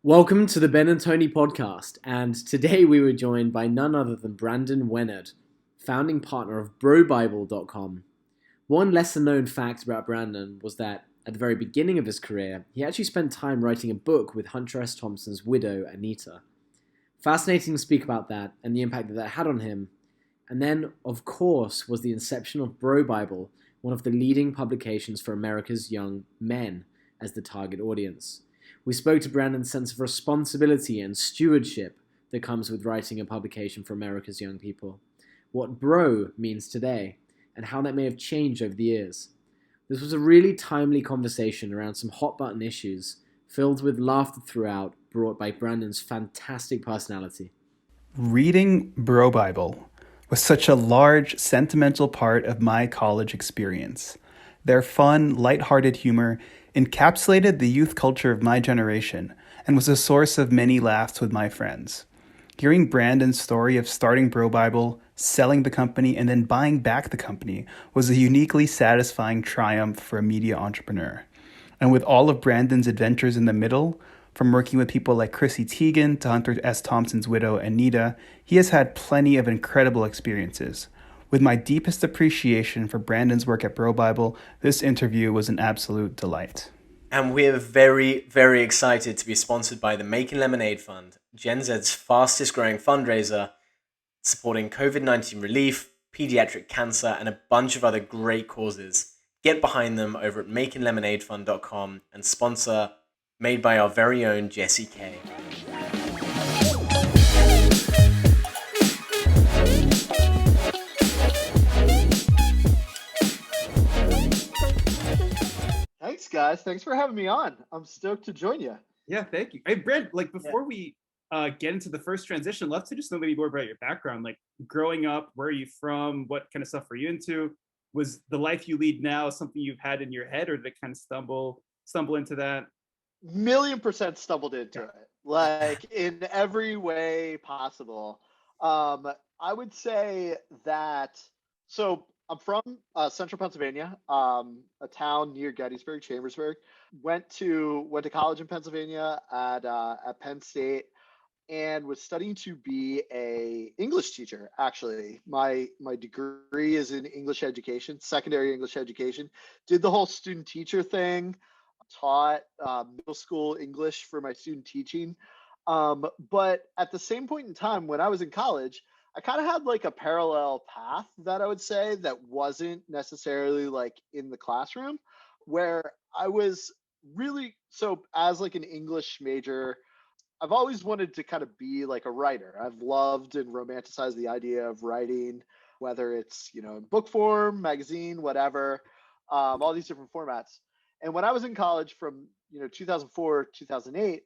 Welcome to the Ben and Tony podcast, and today we were joined by none other than Brandon Wenerd, founding partner of BroBible.com. One lesser-known fact about Brandon was that at the very beginning of his career, he actually spent time writing a book with Hunter S. Thompson's widow, Anita. Fascinating to speak about that and the impact that had on him. And then, of course, was the inception of BroBible, one of the leading publications for America's young men as the target audience. We spoke to Brandon's sense of responsibility and stewardship that comes with writing a publication for America's young people, what bro means today, and how that may have changed over the years. This was a really timely conversation around some hot-button issues, filled with laughter throughout, brought by Brandon's fantastic personality. Reading BroBible was such a large, sentimental part of my college experience. Their fun, lighthearted humor encapsulated the youth culture of my generation and was a source of many laughs with my friends. Hearing Brandon's story of starting BroBible, selling the company, and then buying back the company was a uniquely satisfying triumph for a media entrepreneur. And with all of Brandon's adventures in the middle, from working with people like Chrissy Teigen to Hunter S. Thompson's widow, Anita, he has had plenty of incredible experiences. With my deepest appreciation for Brandon's work at BroBible, this interview was an absolute delight. And we're very, very excited to be sponsored by the Making Lemonade Fund, Gen Z's fastest growing fundraiser, supporting COVID-19 relief, pediatric cancer, and a bunch of other great causes. Get behind them over at makinglemonadefund.com and sponsor Made by our very own Jesse K. Thanks, guys. Thanks for having me on. I'm stoked to join you. Yeah, thank you. Hey, Brent, before we get into the first transition, I'd love to just know maybe more about your background. Like growing up, where are you from? What kind of stuff were you into? Was the life you lead now something you've had in your head, or did it kind of stumble into that? 1,000,000% stumbled into it, like in every way possible. I would say that, so I'm from central Pennsylvania, a town near Gettysburg, Chambersburg. Went to college in Pennsylvania at Penn State, and was studying to be a English teacher. Actually, my degree is in English education, secondary English education. Did the whole student teacher thing. Taught middle school English for my student teaching. But at the same point in time, when I was in college, I kind of had like a parallel path that I would say that wasn't necessarily like in the classroom, where I was really, so as like an English major, I've always wanted to kind of be like a writer. I've loved and romanticized the idea of writing, whether it's, in book form, magazine, whatever, all these different formats. And when I was in college from 2004, 2008,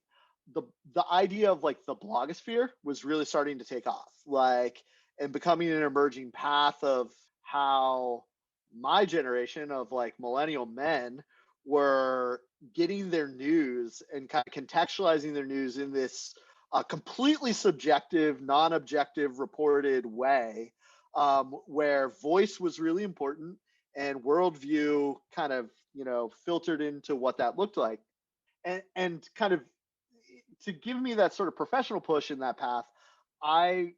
the idea of like the blogosphere was really starting to take off, like, and becoming an emerging path of how my generation of like millennial men were getting their news and kind of contextualizing their news in this completely subjective, non-objective reported way, where voice was really important and worldview kind of filtered into what that looked like, and kind of to give me that sort of professional push in that path, I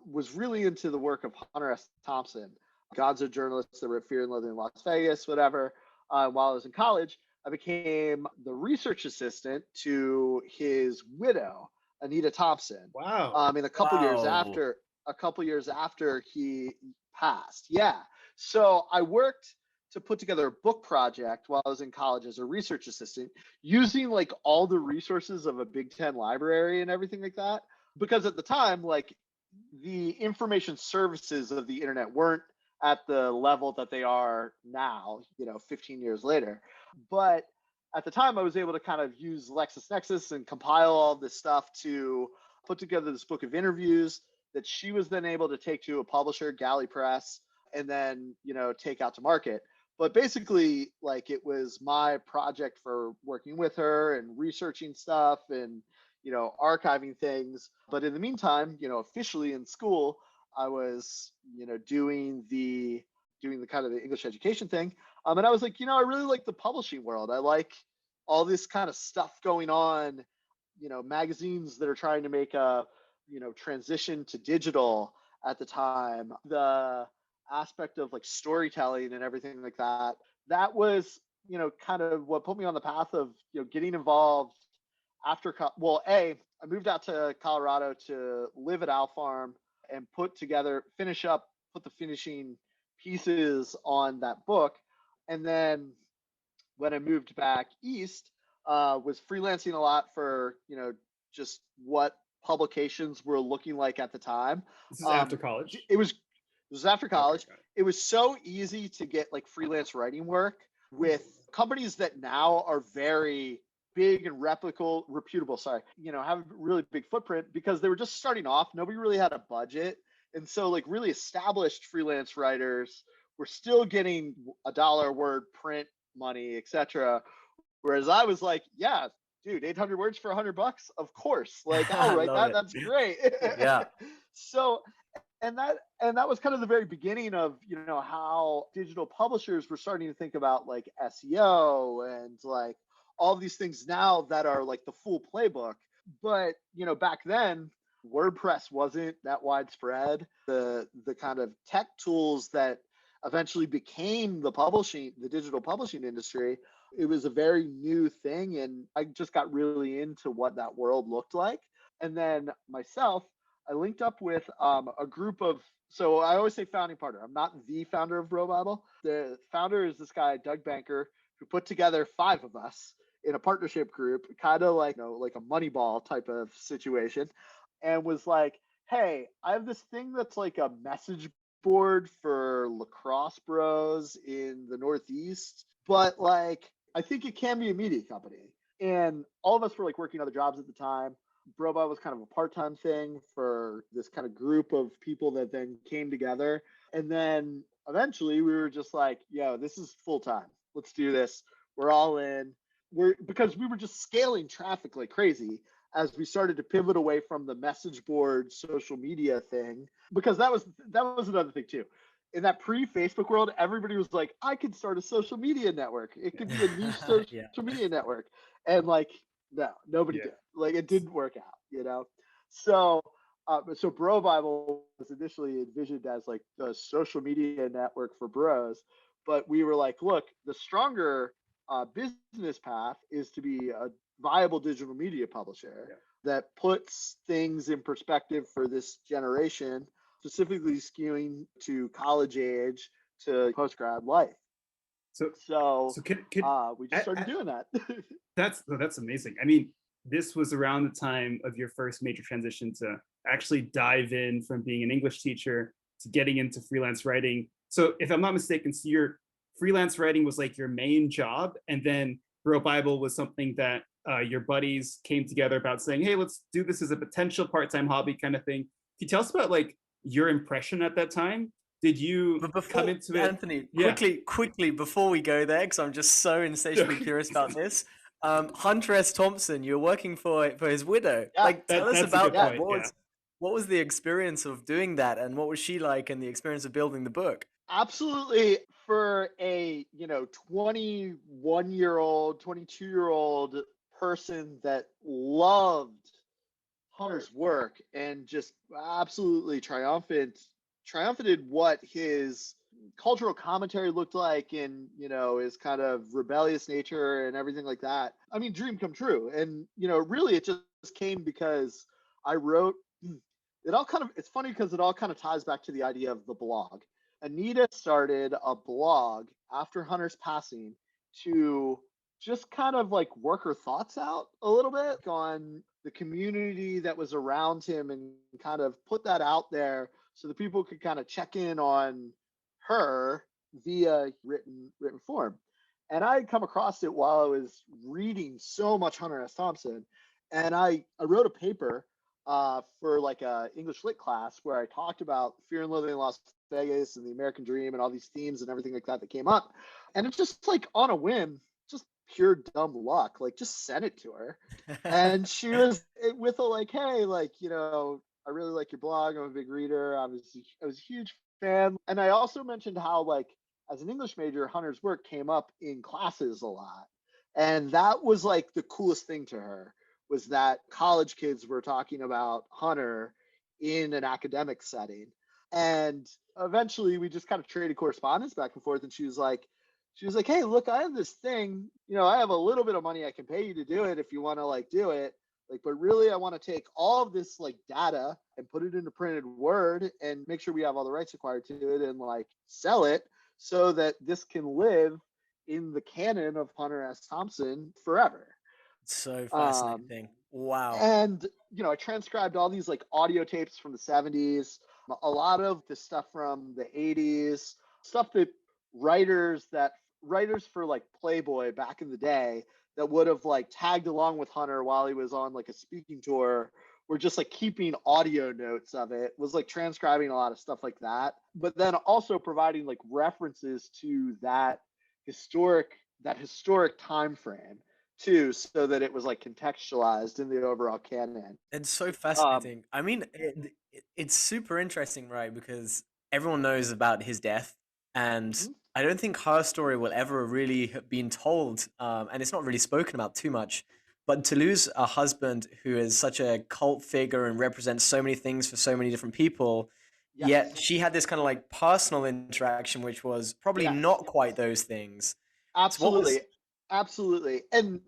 was really into the work of Hunter S. Thompson, gonzo journalist that wrote Fear and Loathing in Las Vegas, whatever. While I was in college, I became the research assistant to his widow, Anita Thompson. Wow. In a couple years after he passed. Yeah. So I worked to put together a book project while I was in college as a research assistant, using like all the resources of a Big Ten library and everything like that. Because at the time, like the information services of the internet weren't at the level that they are now, 15 years later. But at the time, I was able to kind of use LexisNexis and compile all this stuff to put together this book of interviews that she was then able to take to a publisher, Galley Press, and then, take out to market. But basically, like, it was my project for working with her and researching stuff and, archiving things. But in the meantime, officially in school, I was, doing the kind of the English education thing. And I was like, I really like the publishing world. I like all this kind of stuff going on magazines that are trying to make a, transition to digital at the time, the aspect of like storytelling and everything like that. That was, kind of what put me on the path of, getting involved after, I moved out to Colorado to live at Owl Farm and put the finishing pieces on that book. And then when I moved back east, was freelancing a lot for, just what publications were looking like at the time. This is after college. It was after college. Okay, it was so easy to get like freelance writing work with companies that now are very big and reputable, have a really big footprint because they were just starting off. Nobody really had a budget. And so like really established freelance writers were still getting $1 a word print money, etc. Whereas I was like, yeah, dude, 800 words for $100, of course. Like, I'll write that. That's great. Yeah. So, and that was kind of the very beginning of, how digital publishers were starting to think about like SEO and like all these things now that are like the full playbook. But, back then, WordPress wasn't that widespread. The kind of tech tools that eventually became the digital publishing industry, it was a very new thing. And I just got really into what that world looked like. And then myself, I linked up with a group of, so I always say founding partner. I'm not the founder of BroBible. The founder is this guy, Doug Banker, who put together 5 of us in a partnership group, kind of like, like a Moneyball type of situation, and was like, hey, I have this thing that's like a message board for lacrosse bros in the Northeast, but like, I think it can be a media company. And all of us were like working other jobs at the time. BroBible was kind of a part-time thing for this kind of group of people that then came together. And then eventually we were just like, yo, this is full-time. Let's do this. We're all in. Because we were just scaling traffic like crazy as we started to pivot away from the message board social media thing, because that was another thing too. In that pre-Facebook world, everybody was like, I could start a social media network. It could be a new social media network. And like, no, nobody did. Like, it didn't work out, So BroBible was initially envisioned as like the social media network for bros. But we were like, look, the stronger business path is to be a viable digital media publisher that puts things in perspective for this generation, specifically skewing to college age to post-grad life. So we just started doing that. That's amazing. I mean, this was around the time of your first major transition to actually dive in from being an English teacher to getting into freelance writing. So if I'm not mistaken, so your freelance writing was like your main job, and then BroBible was something that your buddies came together about saying, hey, let's do this as a potential part-time hobby kind of thing. Can you tell us about like your impression at that time? Did you come into it? Anthony, quickly, before we go there, because I'm just so insatiably curious about this. Hunter S. Thompson, you're working for his widow. Yeah, tell us about that. Point, what was the experience of doing that, and what was she like, and the experience of building the book? Absolutely. For a 21-year-old, 22-year-old person that loved Hunter's work and just absolutely triumphed what his cultural commentary looked like, and his kind of rebellious nature and everything like that. I mean, dream come true. And really it just came because I wrote it all kind of, it's funny because it all kind of ties back to the idea of the blog. Anita started a blog after Hunter's passing to just kind of like work her thoughts out a little bit on the community that was around him, and kind of put that out there so that people could kind of check in on her via written form. And I had come across it while I was reading so much Hunter S. Thompson, and I wrote a paper for like a English lit class where I talked about Fear and Loathing in Las Vegas and the American Dream and all these themes and everything like that came up. And it's just like on a whim, just pure dumb luck, like just sent it to her. And she was with a like, hey, like, I really like your blog. I'm a big reader. I was a huge fan. And I also mentioned how, like, as an English major, Hunter's work came up in classes a lot. And that was like the coolest thing to her, was that college kids were talking about Hunter in an academic setting. And eventually we just kind of traded correspondence back and forth. And she was like, hey, look, I have this thing, I have a little bit of money I can pay you to do it if you want to like do it. Like, but really I want to take all of this like data and put it into printed Word and make sure we have all the rights acquired to it and like sell it so that this can live in the canon of Hunter S. Thompson forever. So fascinating. Wow. And, I transcribed all these like audio tapes from the 70s, a lot of the stuff from the 80s, stuff that writers for like Playboy back in the day that would have like tagged along with Hunter while he was on like a speaking tour were just like keeping audio notes of it, was like transcribing a lot of stuff like that, but then also providing like references to that historic time frame too, so that it was like contextualized in the overall canon. It's so fascinating. I mean, it's super interesting, right? Because everyone knows about his death, and I don't think her story will ever really have been told, and it's not really spoken about too much. But to lose a husband who is such a cult figure and represents so many things for so many different people, Yes. yet she had this kind of like personal interaction, which was probably Yes. not quite those things. Absolutely. Absolutely. And,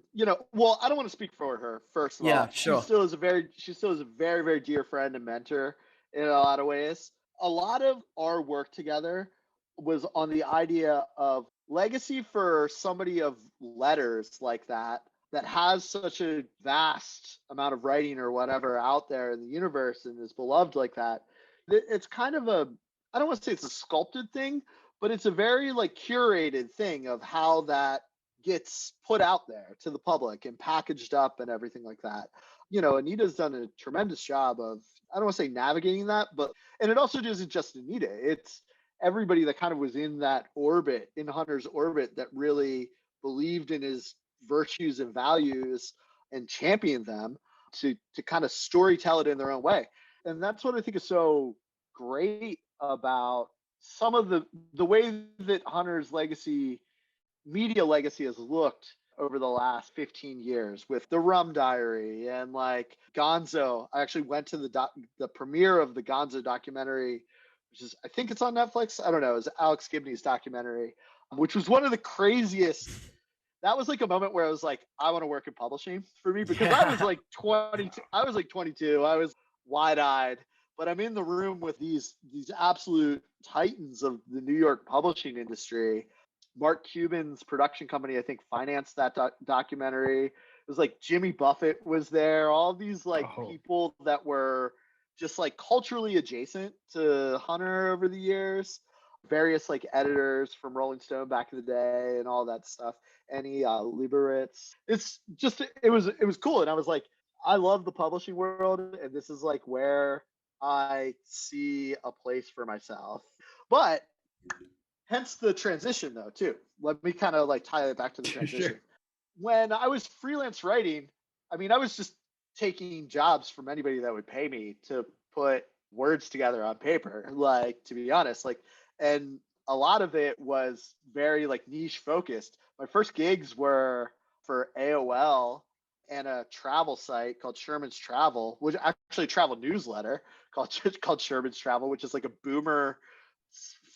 well, I don't want to speak for her, first of Yeah, all. sure. She still is a very, very dear friend and mentor in a lot of ways. A lot of our work together was on the idea of legacy for somebody of letters like that has such a vast amount of writing or whatever out there in the universe and is beloved like that. It's kind of I don't want to say it's a sculpted thing, but it's a very like curated thing of how that gets put out there to the public and packaged up and everything like that. Anita's done a tremendous job of, I don't want to say navigating that, and it also isn't just Anita. It's everybody that kind of was in that orbit, in Hunter's orbit, that really believed in his virtues and values and championed them to kind of story tell it in their own way. And that's what I think is so great about some of the way that Hunter's media legacy has looked over the last 15 years with the Rum Diary and like Gonzo. I actually went to the premiere of the Gonzo documentary, which is, I think it's on Netflix. I don't know. It was Alex Gibney's documentary, which was one of the craziest. That was like a moment where I was like, I want to work in publishing for me, because I was like 22. I was wide-eyed, but I'm in the room with these absolute titans of the New York publishing industry. Mark Cuban's production company, I think, financed that documentary. It was like Jimmy Buffett was there. All these like people that were just like culturally adjacent to Hunter over the years. Various like editors from Rolling Stone back in the day and all that stuff. Annie Leibovitz. It's just it was cool, and I was like, I love the publishing world, and this is like where I see a place for myself. But hence the transition, though, too. Let me kind of like tie it back to the transition. Sure. When I was freelance writing, I mean, I was just taking jobs from anybody that would pay me to put words together on paper, like, to be honest, like, and a lot of it was very like niche focused. My first gigs were for AOL and a travel site called Sherman's Travel, which actually a travel newsletter called Sherman's Travel, which is like a boomer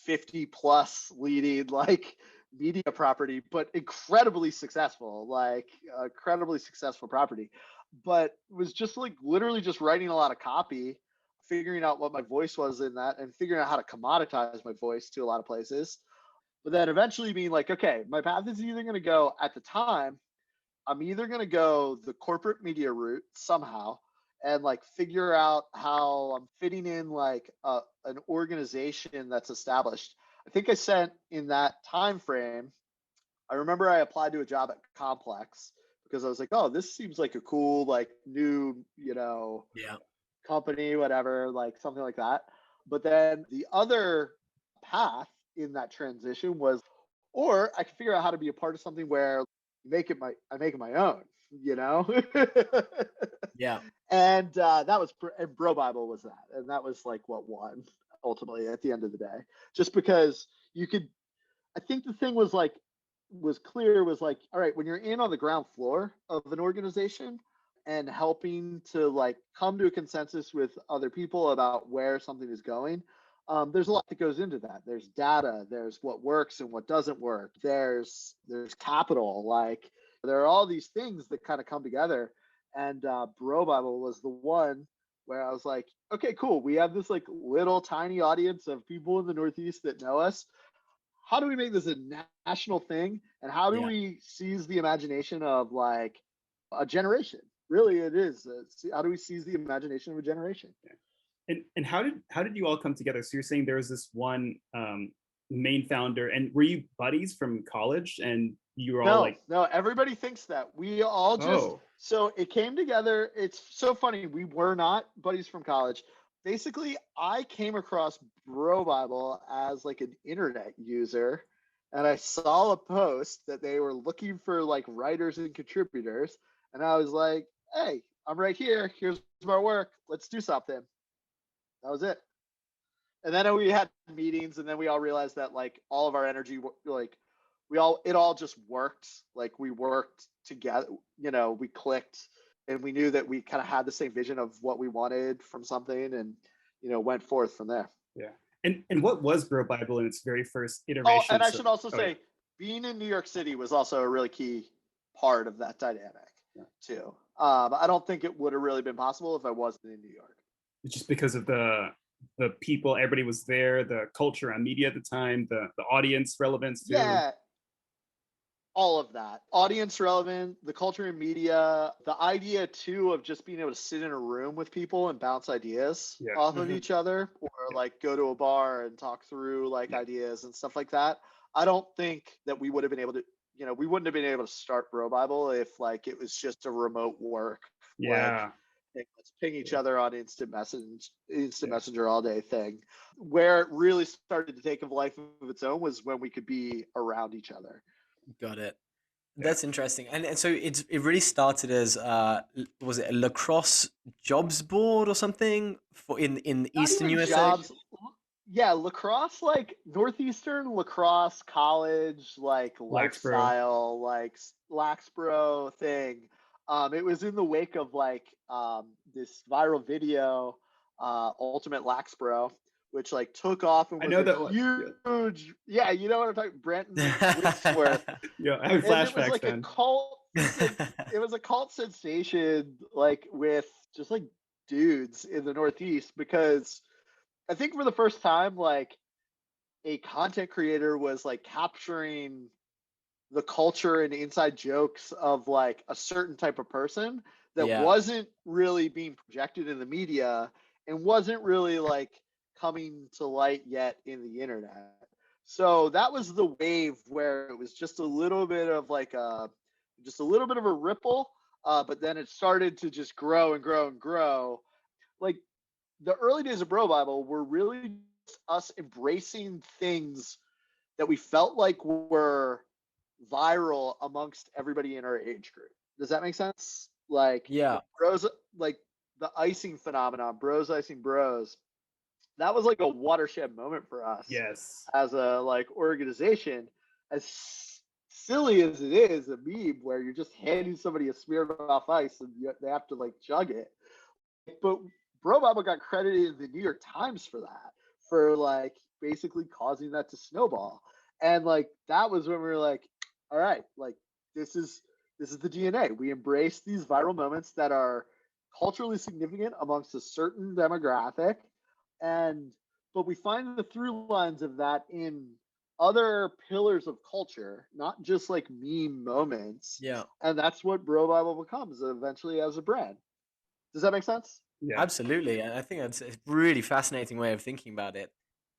50 plus leading like media property, but incredibly successful property. But it was just like literally just writing a lot of copy, figuring out what my voice was in that, and figuring out how to commoditize my voice to a lot of places. But then eventually being like, okay, my path is either going to go, at the time, I'm either going to go the corporate media route somehow and like figure out how I'm fitting in like an organization that's established. I think I sent in that time frame, I remember I applied to a job at Complex because I was like, oh, this seems like a cool, like new, company, whatever, like something like that. But then the other path in that transition was, or I could figure out how to be a part of something where I make it my own, Yeah. And that was, and BroBible was that. And that was like what won ultimately at the end of the day, just because I think the thing was like, all right, when you're in on the ground floor of an organization, and helping to like come to a consensus with other people about where something is going. There's a lot that goes into that. There's data, there's what works and what doesn't work. There's capital, like there are all these things that kind of come together. And BroBible was the one where I was like, okay, cool. We have this like little tiny audience of people in the Northeast that know us. How do we make this a national thing? And how do we seize the imagination of like a generation? Really, it is. How do we seize the imagination of a generation? And how did you all come together? So you're saying there was this one main founder, and were you buddies from college? And you were all like, no, everybody thinks that. We all just so it came together. It's so funny. We were not buddies from college. Basically, I came across BroBible as like an internet user, and I saw a post that they were looking for like writers and contributors, and I was like, hey, I'm right here. Here's my work. Let's do something. That was it. And then we had meetings, and then we all realized that like all of our energy, like it all just worked. Like we worked together, we clicked, and we knew that we kind of had the same vision of what we wanted from something, and went forth from there. Yeah. And what was BroBible in its very first iteration? Oh, and I should also say, being in New York City was also a really key part of that dynamic too. I don't think it would have really been possible if I wasn't in New York. Just because of the people, everybody was there, the culture on media at the time, the audience relevance too. Yeah. All of that. Audience relevant, the culture and media, the idea too of just being able to sit in a room with people and bounce ideas off of each other, or like go to a bar and talk through like ideas and stuff like that. I don't think that we would have been able to, we wouldn't have been able to start BroBible if like it was just a remote work. Yeah. Like, let's ping each other on instant messenger all day thing. Where it really started to take a life of its own was when we could be around each other. Got it. That's interesting. And so it really started as was it a lacrosse jobs board or something for in Eastern USA? Jobs. Yeah, lacrosse, like Northeastern lacrosse college, like lifestyle, like Laxbro thing. It was in the wake of like this viral video, Ultimate Laxbro, which like took off and was huge. Yeah, you know what I'm talking. Brenton Whitworth. Yeah, I have flashbacks. It was like a cult. It was a cult sensation, like with just like dudes in the Northeast, because I think for the first time, like a content creator was like capturing the culture and inside jokes of like a certain type of person that wasn't really being projected in the media and wasn't really like coming to light yet in the internet. So that was the wave where it was just a little bit of like a ripple, but then it started to just grow and grow and grow. Like the early days of BroBible were really just us embracing things that we felt like were viral amongst everybody in our age group. Does that make sense? Like, bros, like the icing phenomenon, bros icing bros. That was like a watershed moment for us. Yes. As a like organization, as silly as it is, a meme where you're just handing somebody a Smirnoff Ice and they have to like chug it. But BroBible got credited in the New York Times for that, for like basically causing that to snowball. And like that was when we were like, all right, like this is the DNA. We embrace these viral moments that are culturally significant amongst a certain demographic, but we find the through lines of that in other pillars of culture, not just like meme moments. Yeah. And that's what BroBible becomes eventually as a brand. Does that make sense? Yeah. Absolutely. And I think that's a really fascinating way of thinking about it.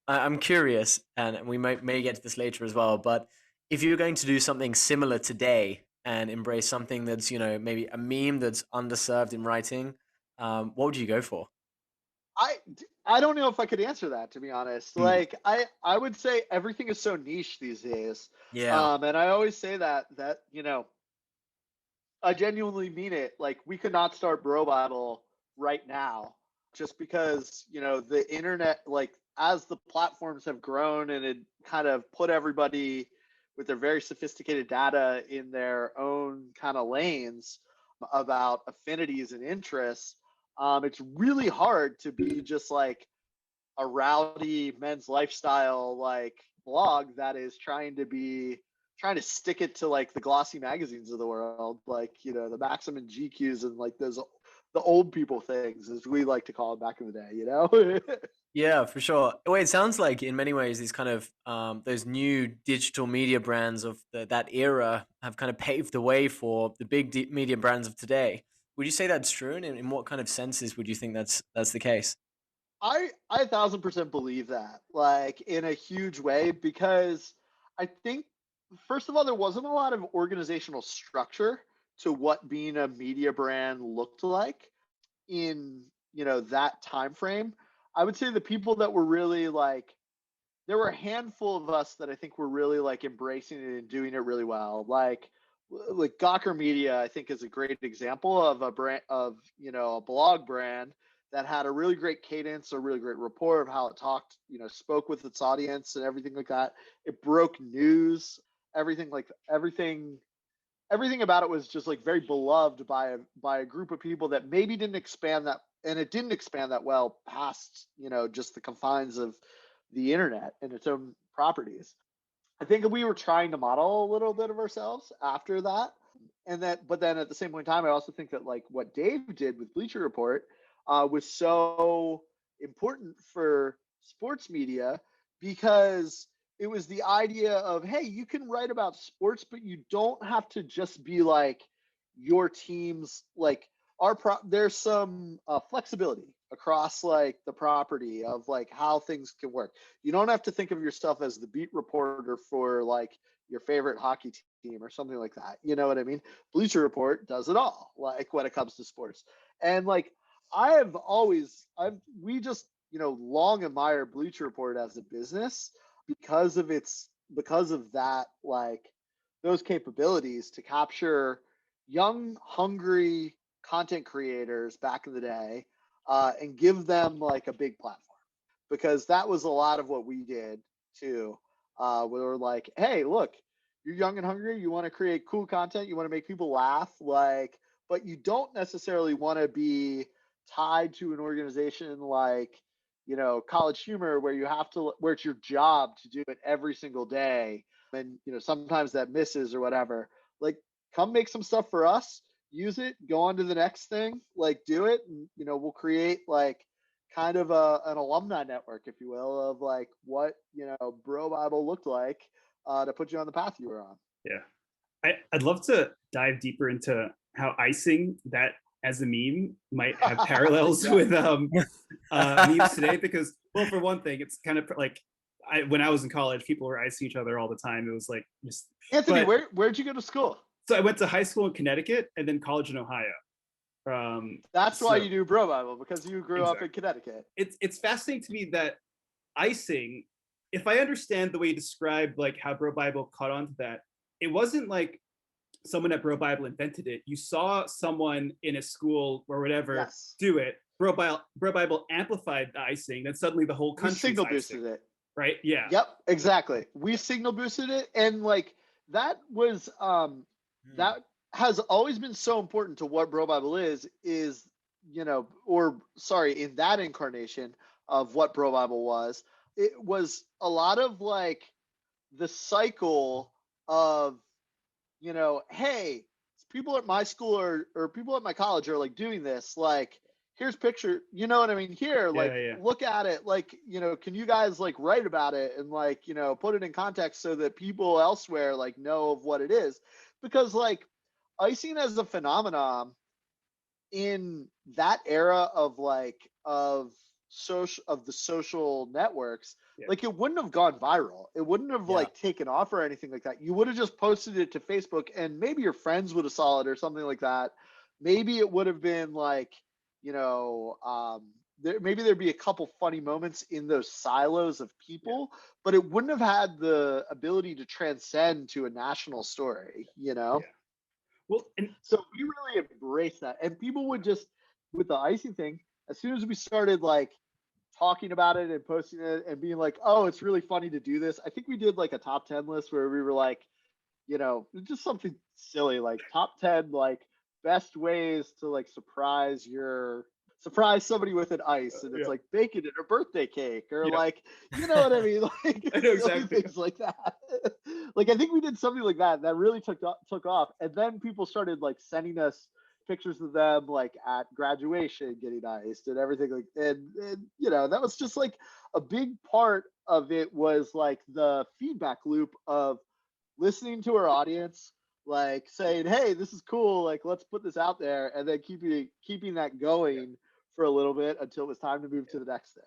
I'm curious, and we may get to this later as well, but if you're going to do something similar today and embrace something that's, maybe a meme that's underserved in writing, what would you go for? I don't know if I could answer that, to be honest. Like I would say everything is so niche these days. Yeah. And I always say that I genuinely mean it. Like we could not start BroBible right now just because, the internet, like as the platforms have grown and it kind of put everybody with their very sophisticated data in their own kind of lanes, about affinities and interests, it's really hard to be just like a rowdy men's lifestyle like blog that is trying to stick it to like the glossy magazines of the world, like, you know, the Maxim and GQs and like those the old people things, as we like to call them back in the day, you know. Yeah, for sure. Well, it sounds like in many ways these kind of those new digital media brands of that era have kind of paved the way for the big media brands of today. Would you say that's true? And in what kind of senses would you think that's the case? I 1,000% believe that, like, in a huge way, because I think, first of all, there wasn't a lot of organizational structure to what being a media brand looked like in, you know, that time frame. I would say the people that were really like, there were a handful of us that I think were really like embracing it and doing it really well. Like Gawker Media, I think, is a great example of a brand of, you know, a blog brand that had a really great cadence, a really great rapport of how it talked, you know, spoke with its audience and everything like that. It broke news, everything about it was just like very beloved by a group of people that maybe didn't expand that, and it didn't expand that well past, you know, just the confines of the internet and its own properties. I think we were trying to model a little bit of ourselves after that. But then at the same point in time, I also think that like what Dave did with Bleacher Report was so important for sports media, because it was the idea of, hey, you can write about sports, but you don't have to just be like your team's like there's some flexibility across like the property of like how things can work. You don't have to think of yourself as the beat reporter for like your favorite hockey team or something like that. You know what I mean? Bleacher Report does it all, like when it comes to sports. And like we just, you know, long admired Bleacher Report as a business because of that, like those capabilities to capture young, hungry content creators back in the day, and give them like a big platform, because that was a lot of what we did too. We were like, hey, look, you're young and hungry, you want to create cool content, you want to make people laugh, like, but you don't necessarily want to be tied to an organization like, you know, College Humor, where it's your job to do it every single day, and, you know, sometimes that misses or whatever. Like, come make some stuff for us, use it, go on to the next thing, like do it, and, you know, we'll create like kind of an alumni network, if you will, of like what, you know, BroBible looked like, to put you on the path you were on. Yeah, I'd love to dive deeper into how icing that as a meme might have parallels with memes today, because, well, for one thing, it's kind of like when I was in college, people were icing each other all the time. It was like just Anthony, where'd you go to school? So I went to high school in Connecticut and then college in Ohio. That's why you do BroBible, because you grew up in Connecticut. It's fascinating to me that icing, if I understand the way you described like how BroBible caught on to that, it wasn't like someone at BroBible invented it. You saw someone in a school or whatever do it. BroBible amplified the icing, then suddenly the whole country signal boosted it. Right? Yeah. Yep, exactly. We signal boosted it, and like that was that has always been so important to what BroBible is, you know, or sorry, in that incarnation of what BroBible was, it was a lot of like the cycle of, you know, hey, people at my school or people at my college are like doing this, like here's picture, you know what I mean? Here, like, look at it, like, you know, can you guys like write about it and like, you know, put it in context so that people elsewhere like know of what it is? Because like icing as a phenomenon in that era of like of the social networks, like it wouldn't have gone viral. It wouldn't have like taken off or anything like that. You would have just posted it to Facebook and maybe your friends would have saw it or something like that. Maybe it would have been like, you know, maybe there'd be a couple funny moments in those silos of people, but it wouldn't have had the ability to transcend to a national story, you know? Yeah. Well, and so we really embraced that. And people would just, with the icing thing, as soon as we started like talking about it and posting it and being like, oh, it's really funny to do this. I think we did like a top 10 list where we were like, you know, just something silly, like top 10, like best ways to like surprise somebody with an ice, and it's like bacon in a birthday cake, or like, you know what I mean? Like I know silly exactly. things like that. Like I think we did something like that really took off, and then people started like sending us pictures of them like at graduation getting iced and everything, like, and you know, that was just like a big part of it, was like the feedback loop of listening to our audience, like saying, hey, this is cool, like let's put this out there, and then keeping that going for a little bit until it was time to move to the next thing.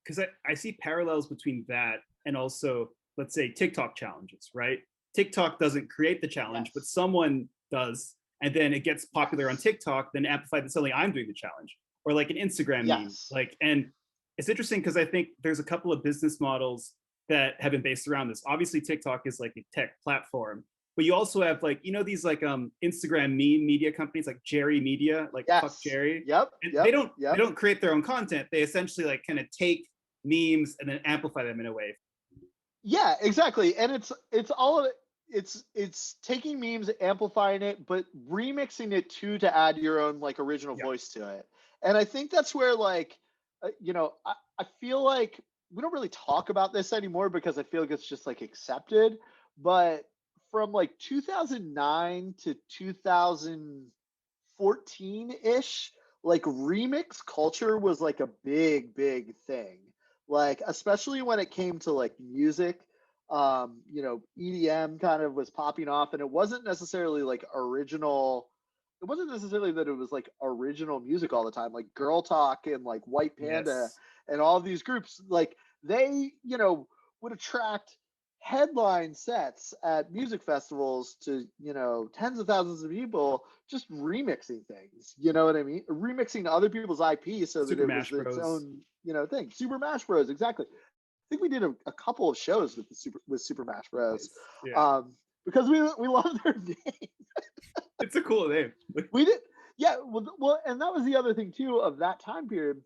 Because I see parallels between that and also, let's say, TikTok challenges, right? TikTok doesn't create the challenge, but someone does, and then it gets popular on TikTok, then amplified that suddenly I'm doing the challenge, or like an Instagram meme. Like, and it's interesting because I think there's a couple of business models that have been based around this. Obviously, TikTok is like a tech platform, but you also have like, you know, these like Instagram meme media companies like Jerry Media, like Fuck Jerry. They don't create their own content. They essentially like kind of take memes and then amplify them in a way. Yeah, exactly. And it's all of it. It's taking memes, amplifying it, but remixing it too to add your own like original voice to it. And I think that's where like, you know, I feel like we don't really talk about this anymore because I feel like it's just like accepted. But from like 2009 to 2014-ish, like remix culture was like a big thing. Like, especially when it came to like music, you know, EDM kind of was popping off, and it wasn't necessarily like original. It wasn't necessarily that it was like original music all the time, like Girl Talk and like White Panda and all of these groups, like they, you know, would attract headline sets at music festivals to, you know, tens of thousands of people just remixing things, you know what I mean? Remixing other people's IP so that it was its own, you know, thing. Super Mash Bros, exactly. I think we did a couple of shows with Super Mash Bros. Because we love their name. It's a cool name. We did, yeah. Well, and that was the other thing too of that time period.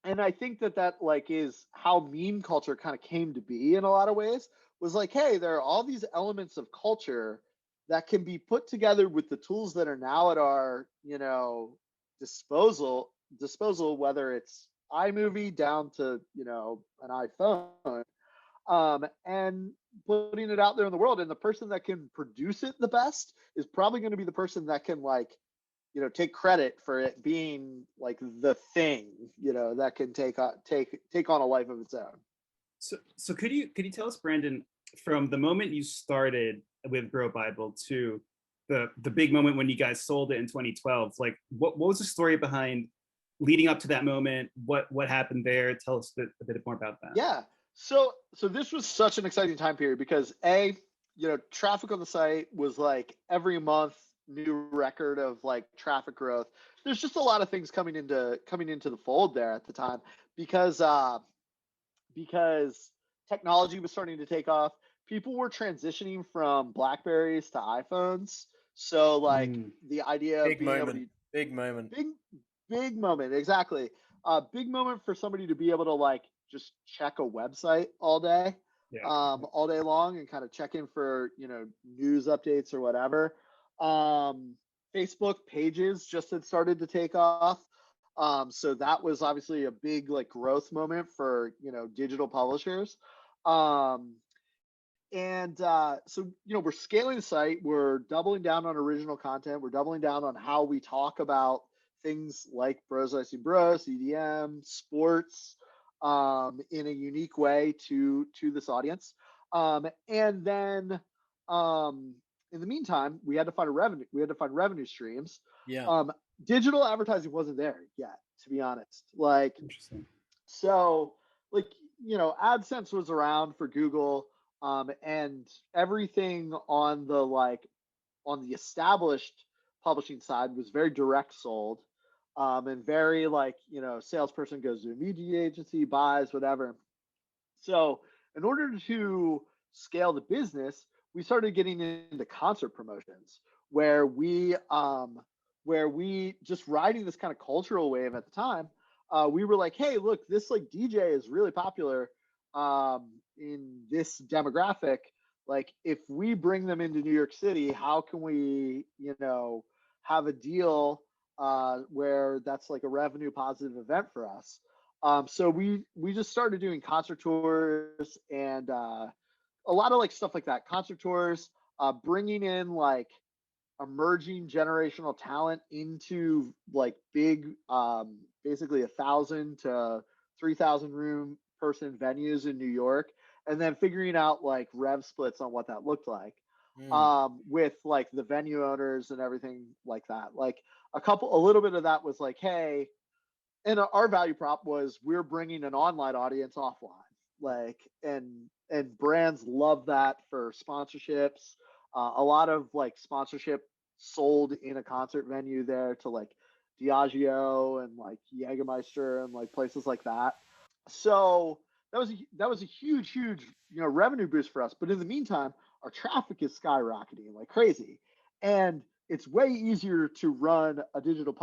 And I think that like is how meme culture kind of came to be in a lot of ways. Was like, hey, there are all these elements of culture that can be put together with the tools that are now at our, you know, disposal, whether it's iMovie down to, you know, an iPhone, and putting it out there in the world. And the person that can produce it the best is probably going to be the person that can, like, you know, take credit for it being like the thing, you know, that can take on a life of its own. So could you tell us, Brandon, from the moment you started with BroBible to the big moment when you guys sold it in 2012, like what was the story behind leading up to that moment? What happened there? Tell us a bit more about that. Yeah. So this was such an exciting time period because you know, traffic on the site was like every month new record of like traffic growth. There's just a lot of things coming into the fold there at the time because technology was starting to take off. People were transitioning from Blackberries to iPhones. So like the idea of being able to big moment, exactly. Big moment for somebody to be able to like just check a website all day, all day long, and kind of check in for, you know, news updates or whatever. Facebook pages just had started to take off. So that was obviously a big like growth moment for, you know, digital publishers. So, you know, we're scaling the site, we're doubling down on original content, we're doubling down on how we talk about things like Bros Icing Bros, EDM, sports, in a unique way to this audience. And then in the meantime, we had to find revenue streams. Digital advertising wasn't there yet, to be honest. Like, interesting. So, like, you know, AdSense was around for Google, and everything on the established publishing side was very direct sold, and very like, you know, salesperson goes to a media agency, buys whatever. So, in order to scale the business, we started getting into concert promotions where we just riding this kind of cultural wave at the time. We were like, hey, look, this like DJ is really popular in this demographic. Like, if we bring them into New York City, how can we have a deal where that's like a revenue positive event for us. So we just started doing concert tours and a lot of like stuff like that, concert tours, bringing in like emerging generational talent into like big, basically 1,000 to 3,000 room person venues in New York, and then figuring out like rev splits on what that looked like with like the venue owners and everything like that. Like a little bit of that was like, hey, and our value prop was we're bringing an online audience offline, like, and brands love that for sponsorships. A lot of like sponsorship sold in a concert venue there to like Diageo and like Jägermeister and like places like that. So that was a huge revenue boost for us. But in the meantime, our traffic is skyrocketing like crazy, and it's way easier to run a digital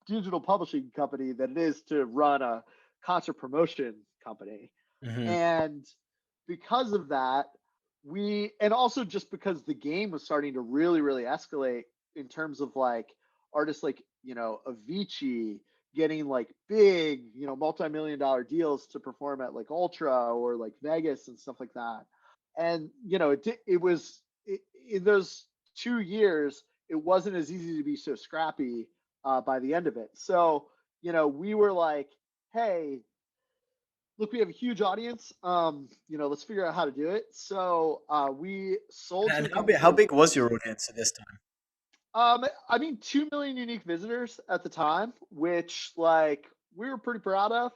digital publishing company than it is to run a concert promotion company. And because of that, and also just because the game was starting to really escalate in terms of like artists like, Avicii getting like big, multi-million-dollar deals to perform at like Ultra or like Vegas and stuff like that. And, in those 2 years, it wasn't as easy to be so scrappy by the end of it. So, we were like, hey, look, we have a huge audience. Let's figure out how to do it. So we sold. And how big was your audience at this time? 2 million unique visitors at the time, which like we were pretty proud of.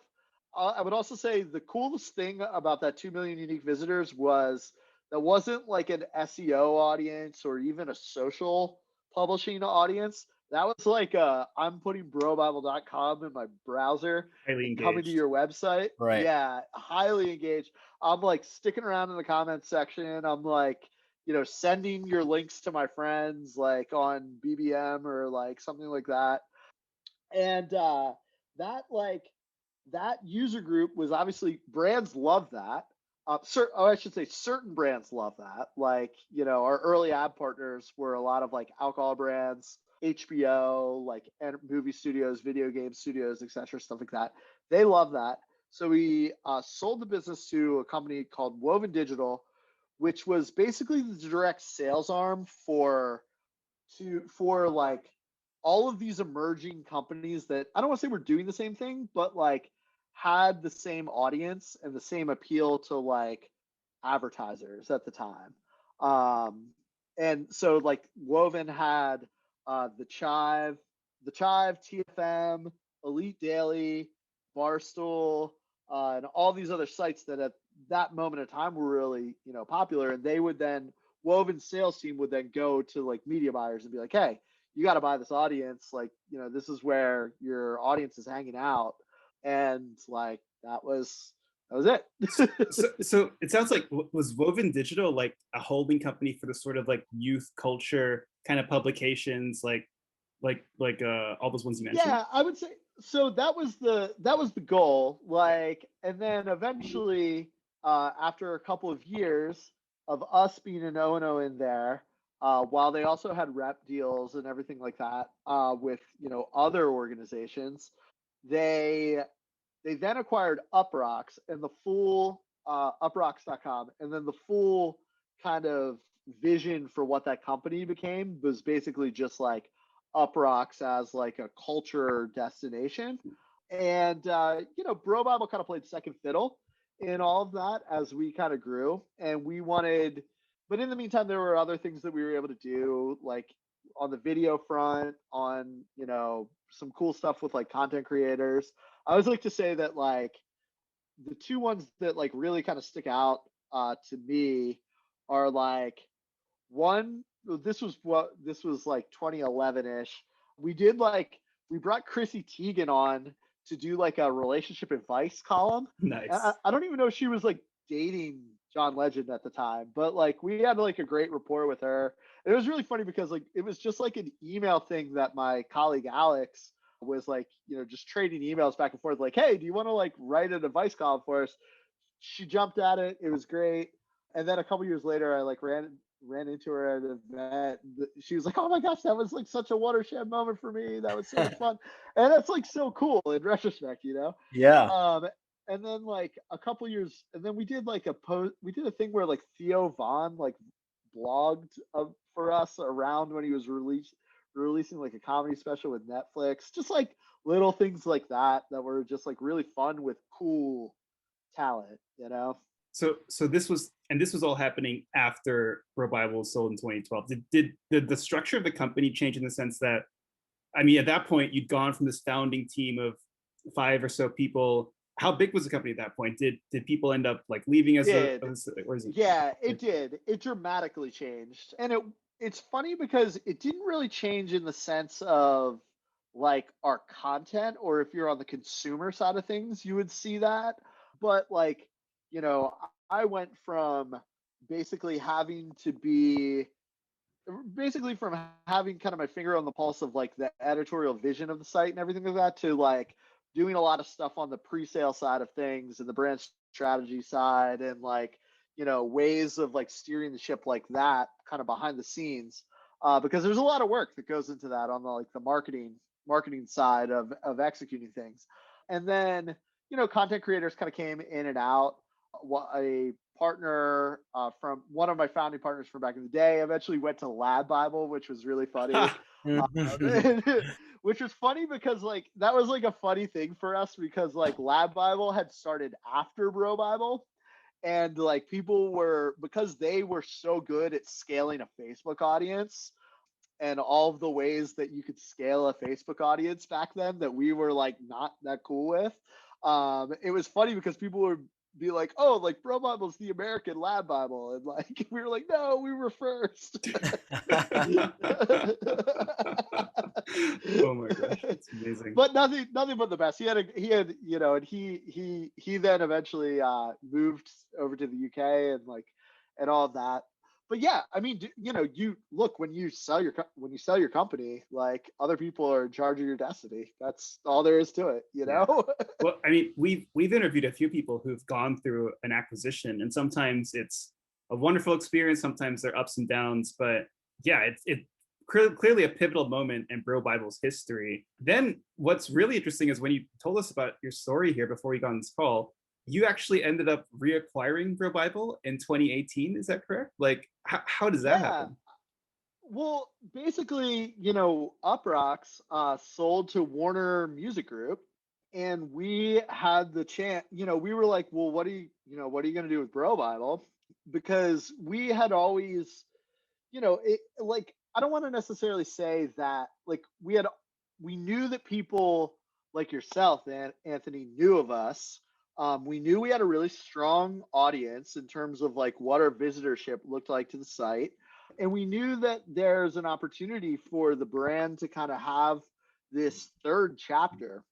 I would also say the coolest thing about that 2 million unique visitors was that wasn't like an SEO audience or even a social publishing audience. That was like I'm putting BroBible.com in my browser and coming to your website. Right. Yeah, highly engaged. I'm like sticking around in the comments section. I'm like, sending your links to my friends like on BBM or like something like that. And that user group was obviously, brands love that. I should say certain brands love that. Like, our early ad partners were a lot of like alcohol brands, HBO, like movie studios, video game studios, etc., stuff like that. They love that. So we sold the business to a company called Woven Digital, which was basically the direct sales arm for like all of these emerging companies that I don't want to say we're doing the same thing, but like had the same audience and the same appeal to like advertisers at the time. And so like Woven had the Chive, TFM, Elite Daily, Barstool, and all these other sites that at that moment in time were really, popular. And they would then, Woven's sales team would then go to like media buyers and be like, hey, you got to buy this audience. Like, this is where your audience is hanging out. And like, that was it. so it sounds like, was Woven Digital like a holding company for the sort of like youth culture kind of publications, like all those ones you mentioned? Yeah, I would say so. That was the goal. Like, and then eventually, after a couple of years of us being an O&O in there, while they also had rep deals and everything like that with other organizations, they then acquired Uprocks and the full uprocks.com, and then the full kind of vision for what that company became was basically just like Uprocks as like a culture destination. And BroBible kind of played second fiddle in all of that as we kind of grew, and we wanted, but in the meantime there were other things that we were able to do, like on the video front, on some cool stuff with like content creators. I always like to say that like the two ones that like really kind of stick out to me are like, one, this was like 2011-ish. We brought Chrissy Teigen on to do like a relationship advice column. Nice. I don't even know if she was like dating John Legend at the time, but like we had like a great rapport with her. It was really funny because like it was just like an email thing that my colleague Alex was like, just trading emails back and forth, like, hey, do you want to like write an advice column for us? She jumped at it. It was great. And then a couple years later, I like ran ran into her at an event. She was like, "Oh my gosh, that was like such a watershed moment for me. That was so much fun." And that's like so cool in retrospect, you know. Yeah. And then like a couple years, and then we did like we did a thing where like Theo Vaughn like blogged for us around when he was releasing like a comedy special with Netflix, just like little things like that were just like really fun with cool talent, you know. So this was all happening after BroBible was sold in 2012. Did the structure of the company change in the sense that, I mean, at that point you'd gone from this founding team of 5 or so people. How big was the company at that point? Did people end up like leaving as Yeah, it did. It dramatically changed, and it's funny because it didn't really change in the sense of like our content, or if you're on the consumer side of things, you would see that. But like, you know, I went from basically having kind of my finger on the pulse of like the editorial vision of the site and everything like that, to like doing a lot of stuff on the pre-sale side of things and the brand strategy side, and like, you know, ways of like steering the ship like that kind of behind the scenes, because there's a lot of work that goes into that on the like the marketing side of executing things. And then, you know, content creators kind of came in and out. A partner from one of my founding partners from back in the day eventually went to BroBible, which was really funny. Which was funny because like that was like a funny thing for us, because like BroBible had started after BroBible, and like people were, because they were so good at scaling a Facebook audience and all of the ways that you could scale a Facebook audience back then that we were like not that cool with. It was funny because people would be like, "Oh, like BroBible's the American BroBible," and like we were like, "No, we were first." Oh my gosh, it's amazing. But nothing but the best. He had you know, and he then eventually moved over to the UK and like and all of that. But yeah, I mean, you know, you look, when you sell your company, like other people are in charge of your destiny. That's all there is to it, you know. Well, I mean, we've interviewed a few people who've gone through an acquisition, and sometimes it's a wonderful experience, sometimes there are ups and downs, but yeah, it's clearly a pivotal moment in BroBible's history. Then what's really interesting is when you told us about your story here before we got on this call, you actually ended up reacquiring BroBible in 2018. Is that correct? Like, how does that happen? Well, basically, you know, Uproxx sold to Warner Music Group, and we had the chance. You know, we were like, "Well, what are you going to do with BroBible?" Because we had always, you know, like, I don't want to necessarily say that like we knew that people like yourself and Anthony knew of us. We knew we had a really strong audience in terms of like what our visitorship looked like to the site. And we knew that there's an opportunity for the brand to kind of have this third chapter,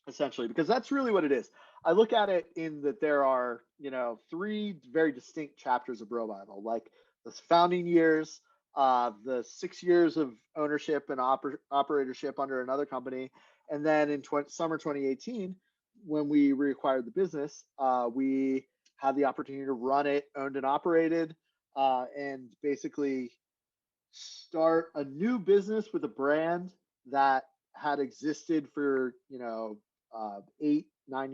essentially, because that's really what it is. I look at it in that there are, you know, 3 very distinct chapters of BroBible, like the founding years, the 6 years of ownership and operatorship under another company, and then in summer 2018, when we reacquired the business, we had the opportunity to run it, owned and operated, and basically start a new business with a brand that had existed for, you know, 8-9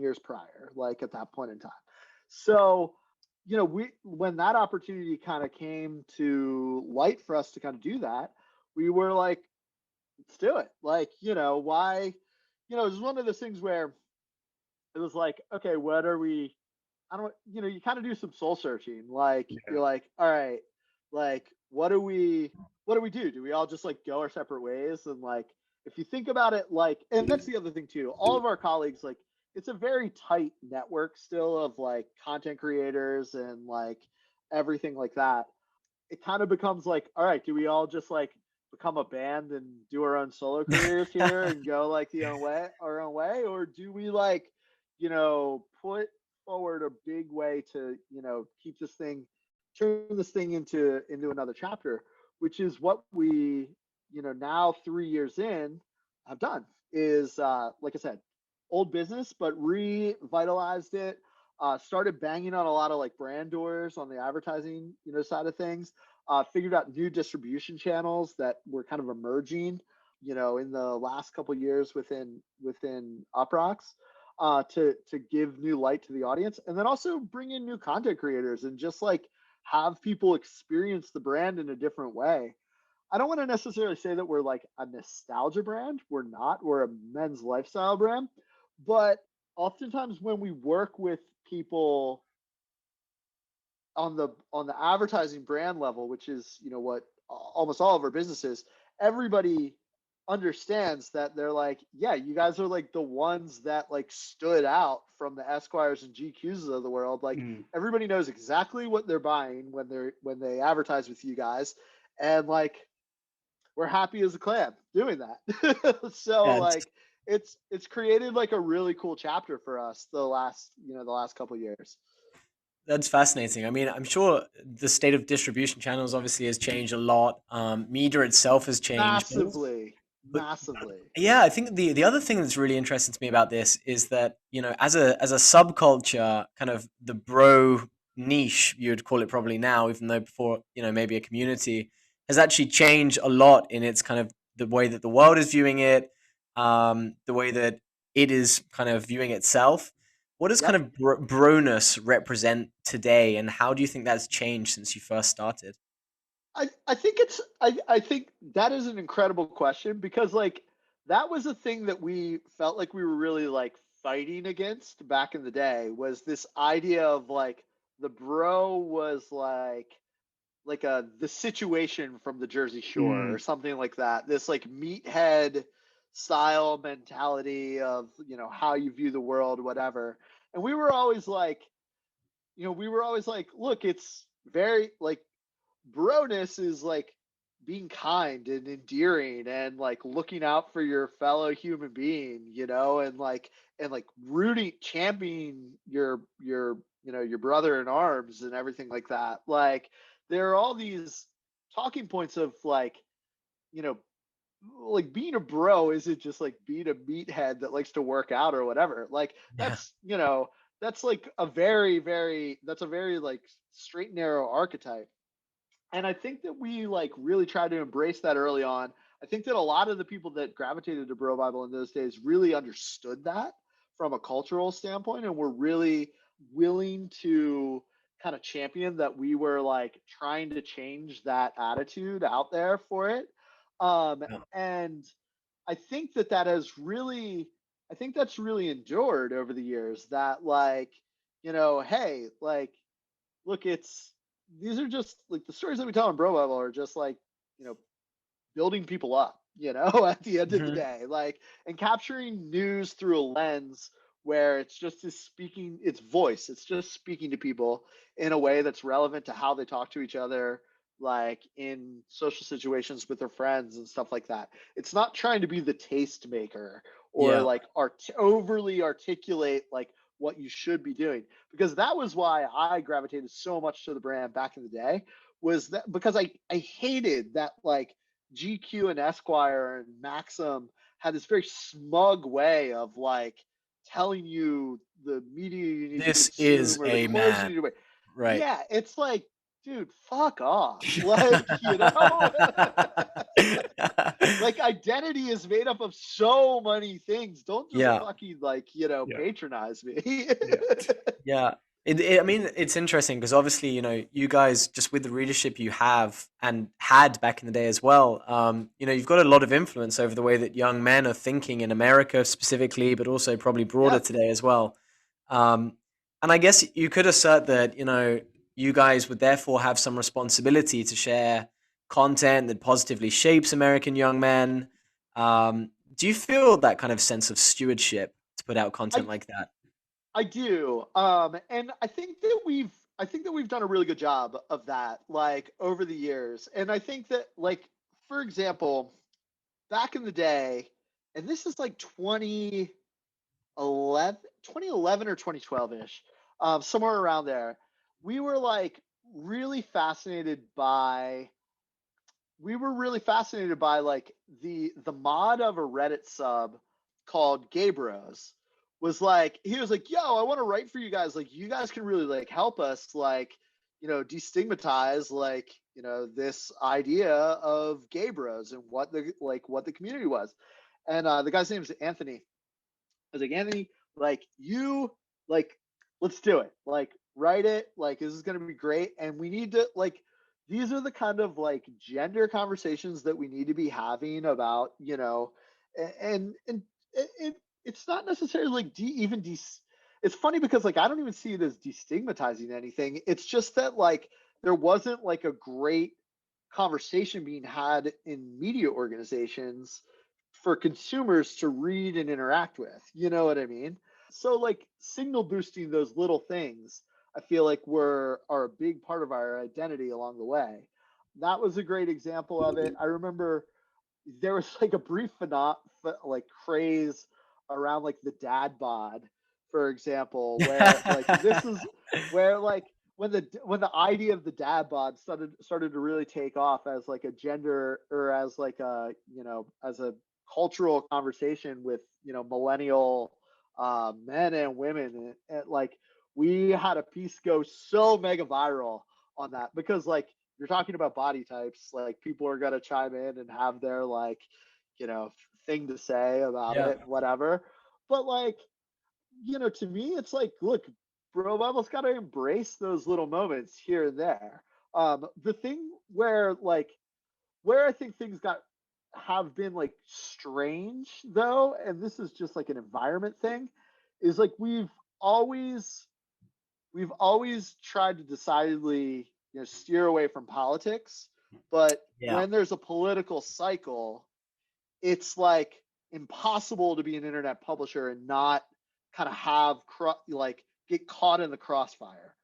years prior, like at that point in time. So, you know, when that opportunity kind of came to light for us to kind of do that, we were like, let's do it. Like, you know, why? You know, it was one of those things where it was like, okay, what are we? I don't, you know, you kind of do some soul searching. Like, you're like, all right, like, what do we do? Do we all just like go our separate ways? And like, if you think about it, like, and that's the other thing too, all of our colleagues, like, it's a very tight network still of like content creators and like everything like that. It kind of becomes like, all right, do we all just like become a band and do our own solo careers here and go like our own way? Or do we like, you know, put forward a big way to, you know, turn this thing into another chapter, which is what we, you know, now 3 years in have done, is like I said, old business, but revitalized it, started banging on a lot of like brand doors on the advertising, you know, side of things, figured out new distribution channels that were kind of emerging, in the last couple years within Uproxx, to give new light to the audience, and then also bring in new content creators and just like have people experience the brand in a different way. I don't want to necessarily say that we're like a nostalgia brand. We're not. We're a men's lifestyle brand. But oftentimes when we work with people on the advertising brand level, which is, what almost all of our businesses, everybody understands that they're like, yeah, you guys are like the ones that like stood out from the Esquires and GQs of the world. Like everybody knows exactly what they're buying when they advertise with you guys. And like, we're happy as a clam doing that. So Yeah, like it's created like a really cool chapter for us the last couple years. that's fascinating. I mean, I'm sure the state of distribution channels obviously has changed a lot. Media itself has changed. But Massively. yeah, I think the other thing that's really interesting to me about this is that, as a subculture, kind of the bro niche, you would call it probably now, even though before, maybe a community, has actually changed a lot in its kind of the way that the world is viewing it, the way that it is kind of viewing itself. What does kind of broness represent today, and how do you think that's changed since you first started? I think I think that is an incredible question, because like that was a thing that we felt like we were really like fighting against back in the day, was this idea of like the bro was like the situation from the Jersey Shore or something like that. This like meathead style mentality of, how you view the world, whatever. And we were always like, look, it's very like broness is like being kind and endearing and like looking out for your fellow human being, and like rooting, championing your brother in arms and everything like that. Like there are all these talking points of like, like being a bro isn't just like being a meathead that likes to work out or whatever. Like Yeah. that's like a very, very, that's a very like straight and narrow archetype. And I think that we like really tried to embrace that early on. I think that a lot of the people that gravitated to BroBible in those days really understood that from a cultural standpoint, and were really willing to kind of champion that we were like trying to change that attitude out there for it. Yeah. And I think that has really, I think that's really endured over the years, that like, hey, like, look, these are just like the stories that we tell in BroBible are just like, building people up, at the end of the Mhm. day, like, and capturing news through a lens where it's just speaking its voice. It's just speaking to people in a way that's relevant to how they talk to each other, like in social situations with their friends and stuff like that. It's not trying to be the tastemaker or Yeah. like overly articulate like what you should be doing, because that was why I gravitated so much to the brand back in the day, was that because I hated that like GQ and Esquire and Maxim had this very smug way of like telling you the media you need to This is consume or the a clothes you man. need to wear. Right. Yeah, it's like, dude, fuck off. Like, like identity is made up of so many things. Don't just Yeah. fucking like, Yeah. patronize me. Yeah. Yeah. I mean, it's interesting because obviously, you guys, just with the readership you have and had back in the day as well, you've got a lot of influence over the way that young men are thinking in America specifically, but also probably broader Yeah. today as well. And I guess you could assert that, you guys would therefore have some responsibility to share content that positively shapes American young men. Do you feel that kind of sense of stewardship to put out content I like that? I do. And I think that we've done a really good job of that, like over the years. And I think that, like, for example, back in the day, and this is like 2011 or 2012-ish, somewhere around there, we were like really fascinated by like the mod of a Reddit sub called Gay Bros. Was like, he was like, yo, I want to write for you guys, like you guys can really like help us, like, destigmatize this idea of gay bros and what the community was. And the guy's name is Anthony. I was like, Anthony, you let's do it. Write it. This is gonna be great. And we need to these are the kind of gender conversations that we need to be having about, and it's not necessarily it's funny because I don't even see it as destigmatizing anything. It's just that there wasn't a great conversation being had in media organizations for consumers to read and interact with. You know what I mean? So signal boosting those little things, I feel are a big part of our identity along the way. That was a great example of it. I remember there was a brief craze around the dad bod, for example, where this is where when the idea of the dad bod started to really take off as a gender, or as as a cultural conversation with millennial men and women, and we had a piece go so mega viral on that, because you're talking about body types, people are going to chime in and have their thing to say about it, whatever. But to me, it's look, BroBible's got to embrace those little moments here and there. The thing where I think things have been strange though, and this is just an environment thing, is we've always tried to decidedly steer away from politics, but when there's a political cycle, it's impossible to be an internet publisher and not kind of have get caught in the crossfire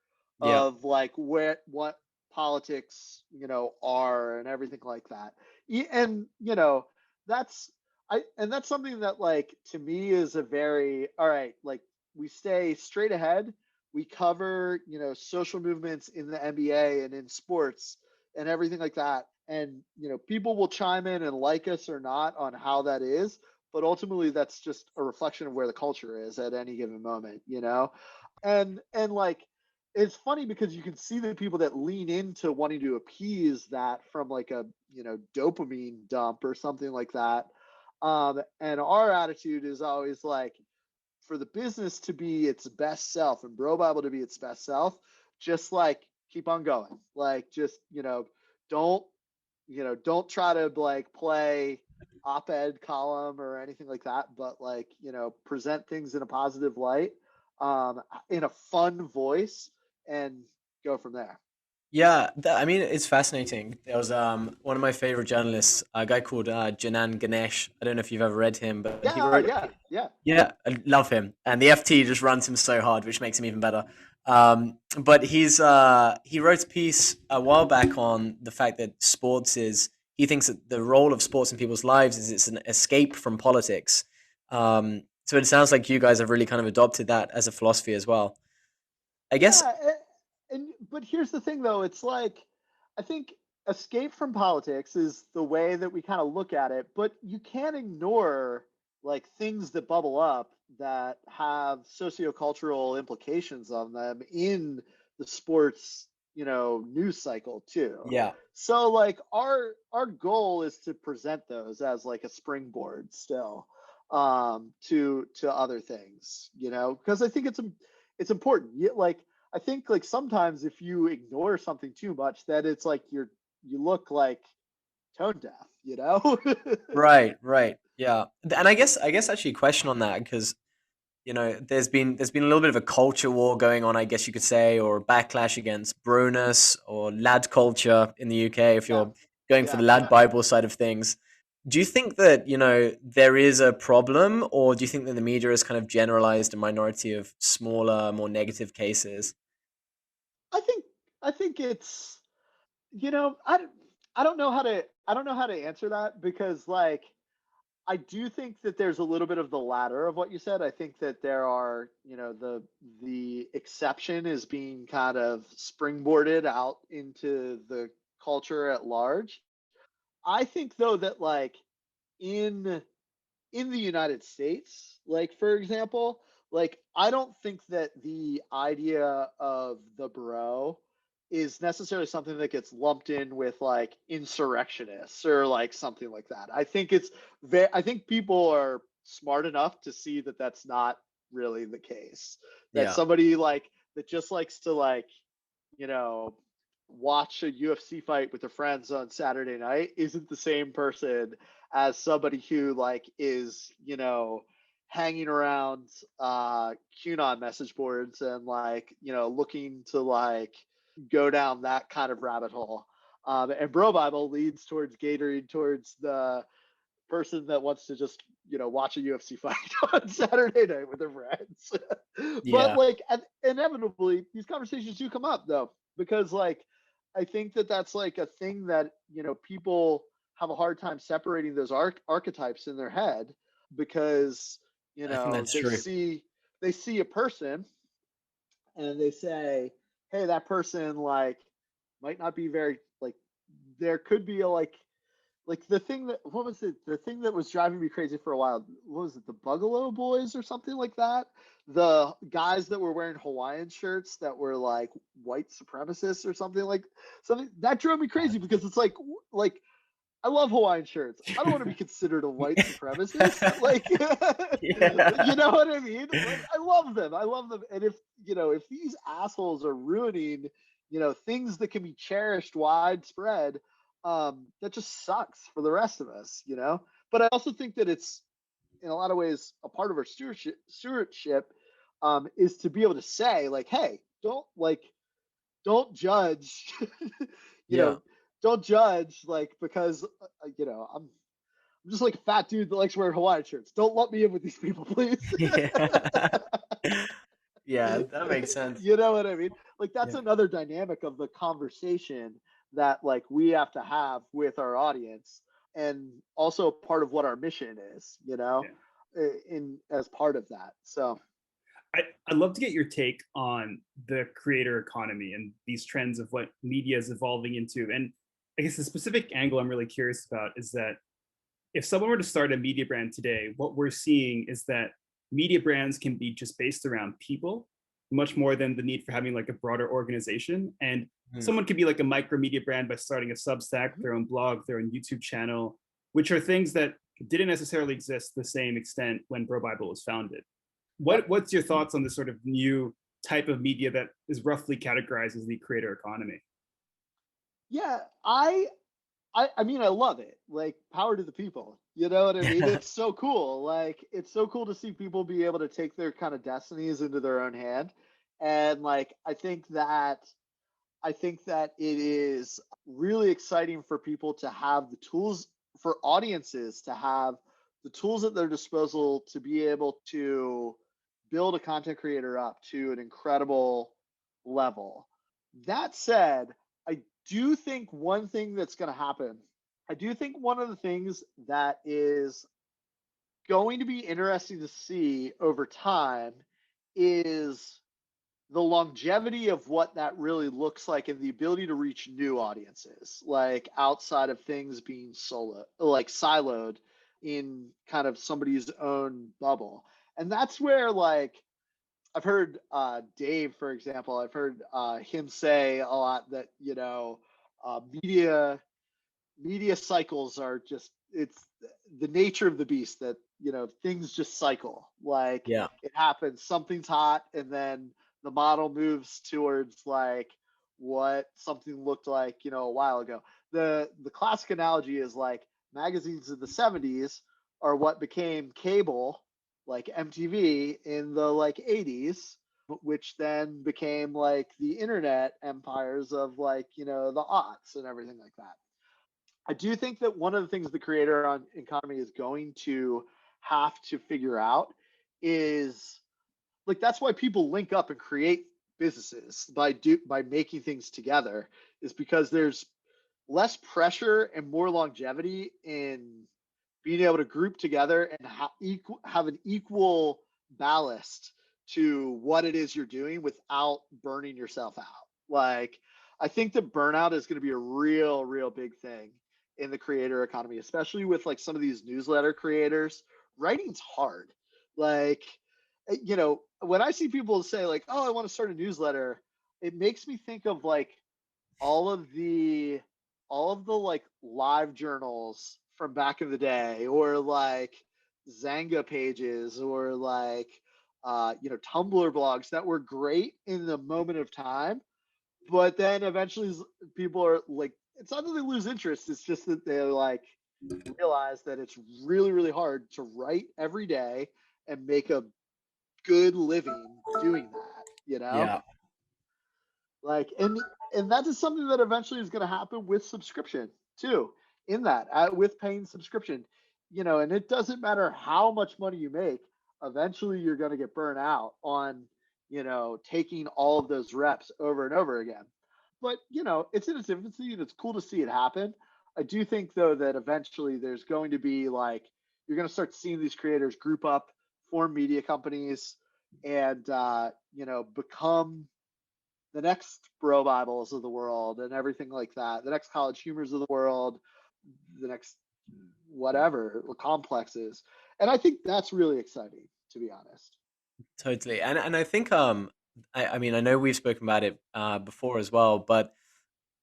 of what politics are and everything like that. And that's that's something that to me is a very, all right, we stay straight ahead, we cover social movements in the NBA and in sports and everything like that, and people will chime in and like us or not on how that is, but ultimately that's just a reflection of where the culture is at any given moment. And it's funny because you can see the people that lean into wanting to appease that from a dopamine dump or something like that. And our attitude is always for the business to be its best self and BroBible to be its best self, just keep on going. Just don't try to play op-ed column or anything like that, but present things in a positive light, in a fun voice, and go from there. Yeah, I mean, it's fascinating. There was one of my favorite journalists, a guy called Janan Ganesh. I don't know if you've ever read him, but he wrote. Yeah, I love him, and the FT just runs him so hard, which makes him even better. But he wrote a piece a while back on the fact that he thinks that the role of sports in people's lives is it's an escape from politics. So it sounds like you guys have really kind of adopted that as a philosophy as well. I guess. But here's the thing though, it's I think escape from politics is the way that we kind of look at it, but you can't ignore things that bubble up that have sociocultural implications on them in the sports news cycle too. Yeah. So our goal is to present those as a springboard still to other things, because I think it's important. I think sometimes if you ignore something too much, that it's you look tone deaf, Right. Yeah. And I guess actually a question on that, because there's been a little bit of a culture war going on, I guess you could say, or a backlash against broness or lad culture in the UK, if you're going for the lad Bible side of things. Do you think that, there is a problem, or do you think that the media has kind of generalized a minority of smaller, more negative cases? I think it's, I don't know how to answer that, because I do think that there's a little bit of the latter of what you said. I think that there are, the exception is being kind of springboarded out into the culture at large. I think though that in the United States, for example, I don't think that the idea of the bro is necessarily something that gets lumped in with like insurrectionists or like something like that. I think I think people are smart enough to see that that's not really the case. That Yeah. somebody like that just likes to like, watch a UFC fight with their friends on Saturday night isn't the same person as somebody who like is, hanging around QAnon message boards and like, looking to like go down that kind of rabbit hole. And BroBible leads towards catering towards the person that wants to just, watch a UFC fight on Saturday night with their friends. Yeah. But like inevitably, these conversations do come up though, because like I think that that's like a thing that, people have a hard time separating those archetypes in their head because, I think that's true. they see a person and they say, hey, that person like might not be very like, there could be a like the thing that, what was it? The thing that was driving me crazy for a while, what was it? The Bugalo Boys or something like that? The guys that were wearing Hawaiian shirts that were like white supremacists or something that drove me crazy because it's like I love Hawaiian shirts. I don't want to be considered a white supremacist. Like, Yeah. you know what I mean? Like, I love them. And if these assholes are ruining, things that can be cherished widespread, that just sucks for the rest of us, But I also think that it's, in a lot of ways, a part of our stewardship is to be able to say, like, hey, don't judge, don't judge, like, because, I'm just like a fat dude that likes wearing Hawaiian shirts. Don't lump me in with these people, please. Yeah, that makes sense. You know what I mean? Like, that's Yeah. another dynamic of the conversation that, like, we have to have with our audience, and also part of what our mission is, in as part of that. So I'd love to get your take on the creator economy and these trends of what media is evolving into. And I guess the specific angle I'm really curious about is that if someone were to start a media brand today, what we're seeing is that media brands can be just based around people much more than the need for having like a broader organization. And someone could be like a micro media brand by starting a Substack, their own blog, their own YouTube channel, which are things that didn't necessarily exist to the same extent when BroBible was founded. What's your thoughts on this sort of new type of media that is roughly categorized as the creator economy? Yeah, I mean, I love it. Like, power to the people. You know what I mean? It's so cool. Like, it's so cool to see people be able to take their kind of destinies into their own hand. And like, I think that it is really exciting for people to have the tools, for audiences to have the tools at their disposal to be able to build a content creator up to an incredible level. That said, I do think one thing that's going to happen, I do think one of the things that is going to be interesting to see over time is the longevity of what that really looks like and the ability to reach new audiences, like outside of things being siloed in kind of somebody's own bubble. And that's where, like, I've heard Dave, for example, I've heard him say a lot that, media cycles are just, it's the nature of the beast that, things just cycle. Like, Yeah. it happens, something's hot, and then the model moves towards like what something looked like, a while ago. The classic analogy is like magazines of the 70s are what became cable, like MTV in the like 80s, which then became like the internet empires of like, the aughts and everything like that. I do think that one of the things the creator economy is going to have to figure out is, like, that's why people link up and create businesses by making things together, is because there's less pressure and more longevity in being able to group together and have an equal ballast to what it is you're doing without burning yourself out. Like, I think that burnout is going to be a real big thing in the creator economy, especially with like some of these newsletter creators. Writing's hard. Like, when I see people say like, oh, I want to start a newsletter, it makes me think of like all of the like live journals from back in the day, or like Zanga pages, or like Tumblr blogs that were great in the moment of time, but then eventually people are like, it's not that they lose interest, it's just that they like realize that it's really, really hard to write every day and make a good living doing that, Yeah. like, and that is something that eventually is going to happen with subscription too, in that with paying subscription, and it doesn't matter how much money you make, eventually you're going to get burnt out on taking all of those reps over and over again. But it's in its infancy, and it's cool to see it happen. I do think though that eventually there's going to be like, you're going to start seeing these creators group up, form media companies, and become the next BroBibles of the world and everything like that, the next College Humors of the world, the next whatever complexes. And I think that's really exciting, to be honest. Totally. And I think I mean, I know we've spoken about it before as well, but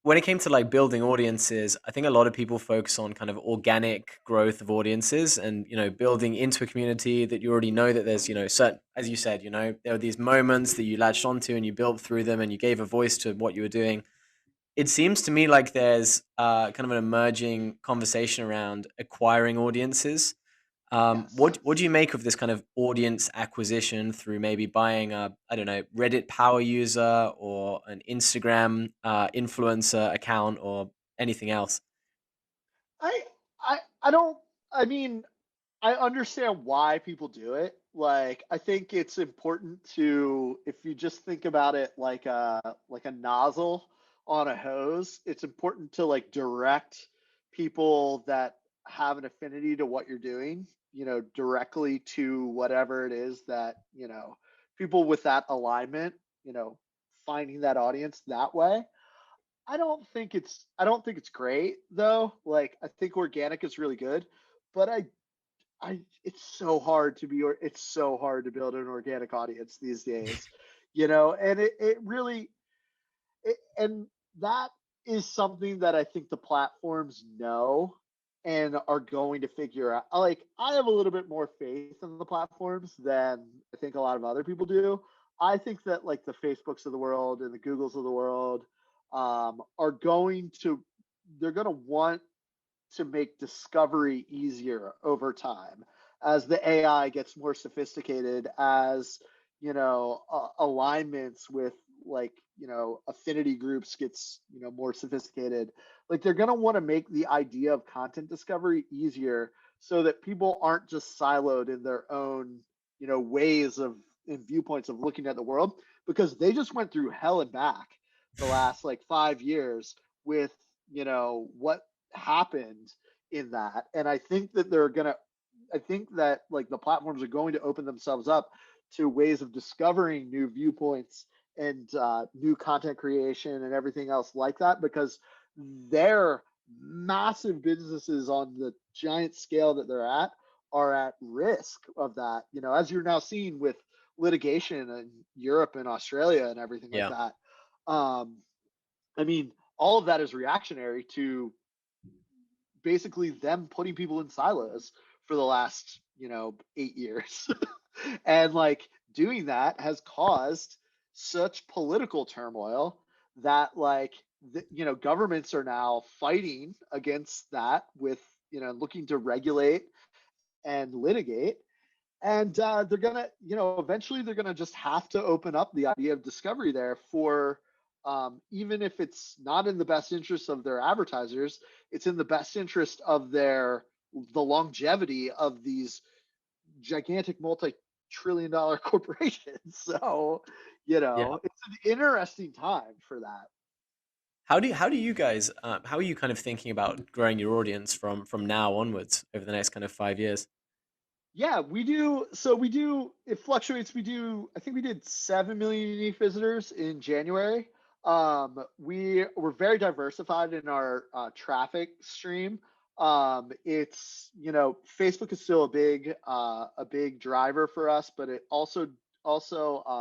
when it came to like building audiences, I think a lot of people focus on kind of organic growth of audiences and, building into a community that you already know that there's, certain, as you said, there are these moments that you latched onto and you built through them and you gave a voice to what you were doing. It seems to me like there's kind of an emerging conversation around acquiring audiences. Yes. What do you make of this kind of audience acquisition through maybe buying a, I don't know, Reddit power user or an Instagram influencer account or anything else? I I don't I mean, I understand why people do it. Like, I think it's important to, if you just think about it like a nozzle on a hose, it's important to like direct people that have an affinity to what you're doing, directly to whatever it is that, people with that alignment, finding that audience that way. I don't think it's great though. Like, I think organic is really good, but it's so hard to it's so hard to build an organic audience these days, and it really, and that is something that I think the platforms know and are going to figure out. Like, I have a little bit more faith in the platforms than I think a lot of other people do. I think that like the Facebooks of the world and the Googles of the world are going to, they're going to want to make discovery easier over time as the AI gets more sophisticated, as alignments with like affinity groups gets more sophisticated. Like, they're going to want to make the idea of content discovery easier so that people aren't just siloed in their own ways of and viewpoints of looking at the world, because they just went through hell and back the last like 5 years with what happened in that. And I think that like the platforms are going to open themselves up to ways of discovering new viewpoints and new content creation and everything else like that, because their massive businesses on the giant scale that they're at are at risk of that, as you're now seeing with litigation in Europe and Australia and everything like Yeah. that. I mean, all of that is reactionary to basically them putting people in silos for the last 8 years. And like doing that has caused such political turmoil that like governments are now fighting against that with looking to regulate and litigate. And they're gonna eventually they're gonna just have to open up the idea of discovery there for even if it's not in the best interest of their advertisers, it's in the best interest of the longevity of these gigantic multi-trillion-dollar corporations. So, Yeah. it's an interesting time for that. How do you guys how are you kind of thinking about growing your audience from now onwards over the next kind of 5 years? Yeah, we do. So we do. It fluctuates. We do. I think we did 7 million unique visitors in January. We're very diversified in our traffic stream. It's Facebook is still a big driver for us, but it also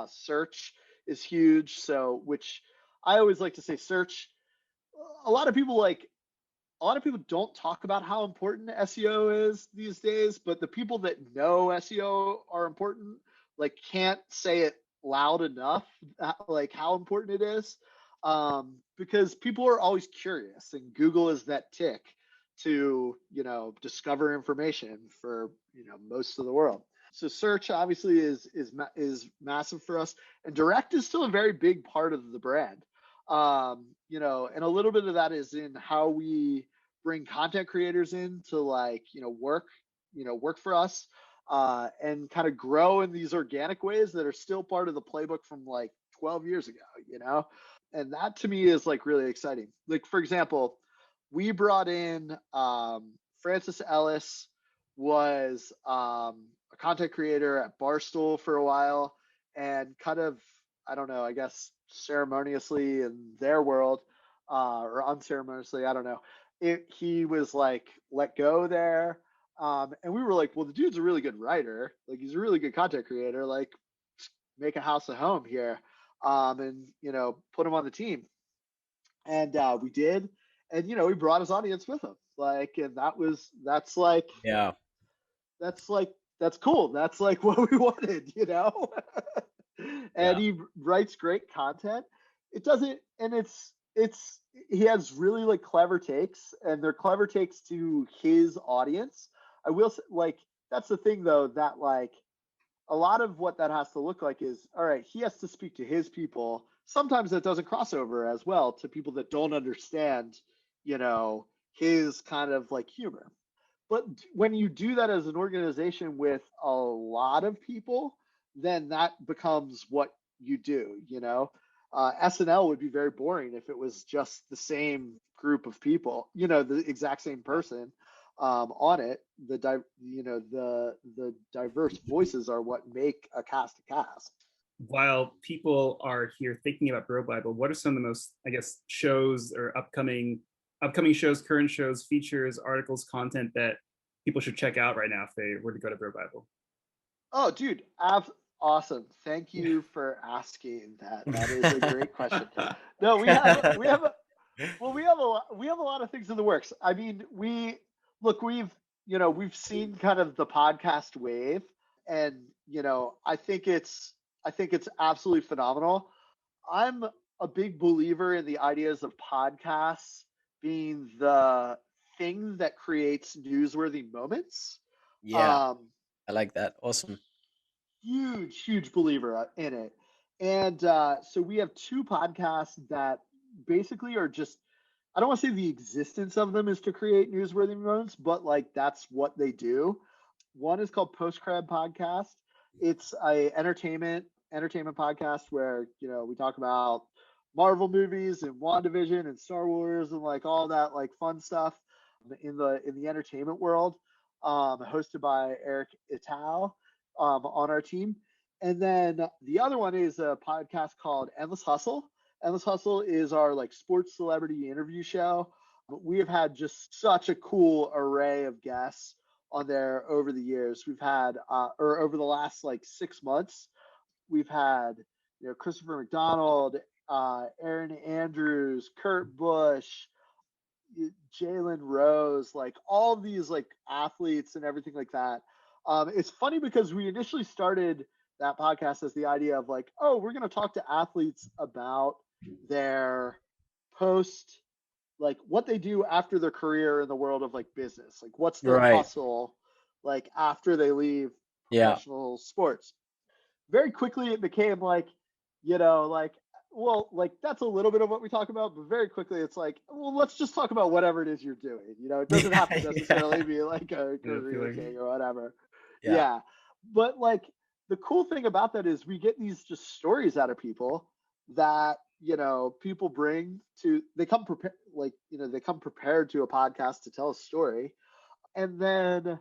search is huge. So, which I always like to say, search a lot of people don't talk about how important SEO is these days, but the people that know SEO are important, like, can't say it loud enough, like how important it is, because people are always curious, and Google is that tick to, discover information for, most of the world. So search obviously is massive for us, and direct is still a very big part of the brand. And a little bit of that is in how we bring content creators in to, like, work for us, and kind of grow in these organic ways that are still part of the playbook from like 12 years ago. And that to me is like really exciting. Like, for example, we brought in Francis Ellis, was a content creator at Barstool for a while, and kind of, I don't know, I guess ceremoniously in their world, or unceremoniously, I don't know, he was like let go there. And we were like, well, the dude's a really good writer. Like, he's a really good content creator. Like, make a house a home here, and, put him on the team. And we did. And, he brought his audience with him. Like, and that's cool. That's like what we wanted, And he writes great content. It doesn't, and he has really like clever takes, and they're clever takes to his audience. I will say, like, that's the thing though, that like a lot of what that has to look like is, all right, he has to speak to his people. Sometimes that doesn't cross over as well to people that don't understand, his kind of like humor. But when you do that as an organization with a lot of people, then that becomes what you do. SNL would be very boring if it was just the same group of people, the exact same person on it. The diverse voices are what make a cast a cast. While people are here thinking about BroBible, what are some of the most, I guess, shows or upcoming shows, current shows, features, articles, content that people should check out right now if they were to go to BroBible? Oh, dude, awesome! Thank you for asking that. That is a great question. No, we have a lot of things in the works. I mean, we've seen kind of the podcast wave, and I think it's absolutely phenomenal. I'm a big believer in the ideas of podcasts being the thing that creates newsworthy moments. Yeah, I like that. Awesome. Huge believer in it. And so we have two podcasts that basically are just, I don't want to say the existence of them is to create newsworthy moments, but like that's what they do. One is called Postcrab Podcast. It's a entertainment podcast where, we talk about Marvel movies and WandaVision and Star Wars and like all that like fun stuff in the entertainment world, hosted by Eric Ital, on our team. And then the other one is a podcast called Endless Hustle. Endless Hustle is our like sports celebrity interview show. We have had just such a cool array of guests on there over the years. We've had, or over the last like 6 months, we've had, Christopher McDonald, Aaron Andrews, Kurt Busch, Jalen Rose, like all these like athletes and everything like that. It's funny because we initially started that podcast as the idea of like, oh, we're going to talk to athletes about their post, like what they do after their career in the world of like business, like what's their hustle, like after they leave professional sports. Very quickly it became like, well, like that's a little bit of what we talk about, but very quickly it's like, well, let's just talk about whatever it is you're doing. It doesn't have to necessarily be like a career thing or whatever. Yeah. But like the cool thing about that is we get these just stories out of people that, people bring to, they come prepared, like, they come prepared to a podcast to tell a story. And then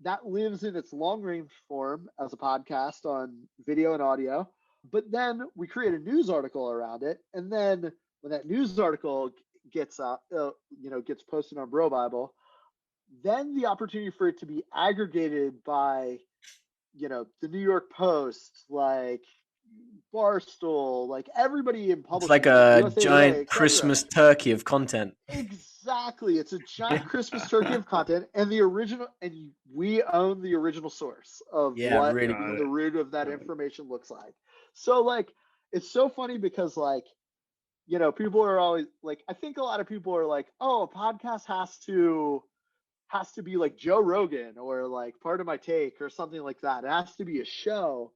that lives in its long range form as a podcast on video and audio. But then we create a news article around it. And then when that news article gets gets posted on BroBible, then the opportunity for it to be aggregated by, the New York Post, like, Barstool, like everybody in It's publishing, like like a USA Today, giant etc. Christmas turkey of content. Exactly. It's a giant Christmas turkey of content, and we own the original source of Yeah, what really Got cool. the it. root of that Got it. information looks like. So like, it's so funny because like, people are always like, I think a lot of people are like, oh, a podcast has to be like Joe Rogan or like Part of My Take or something like that. It has to be a show.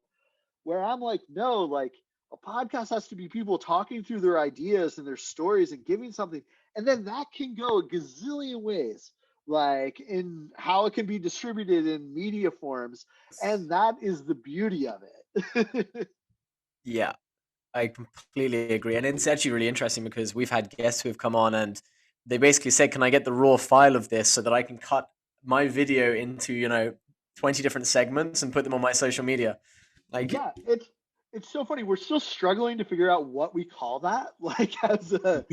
Where I'm like, no, like a podcast has to be people talking through their ideas and their stories and giving something. And then that can go a gazillion ways, like in how it can be distributed in media forms. And that is the beauty of it. Yeah, I completely agree. And it's actually really interesting because we've had guests who have come on and they basically said, can I get the raw file of this so that I can cut my video into, 20 different segments and put them on my social media? Like, Yeah, it's so funny. We're still struggling to figure out what we call that, like as an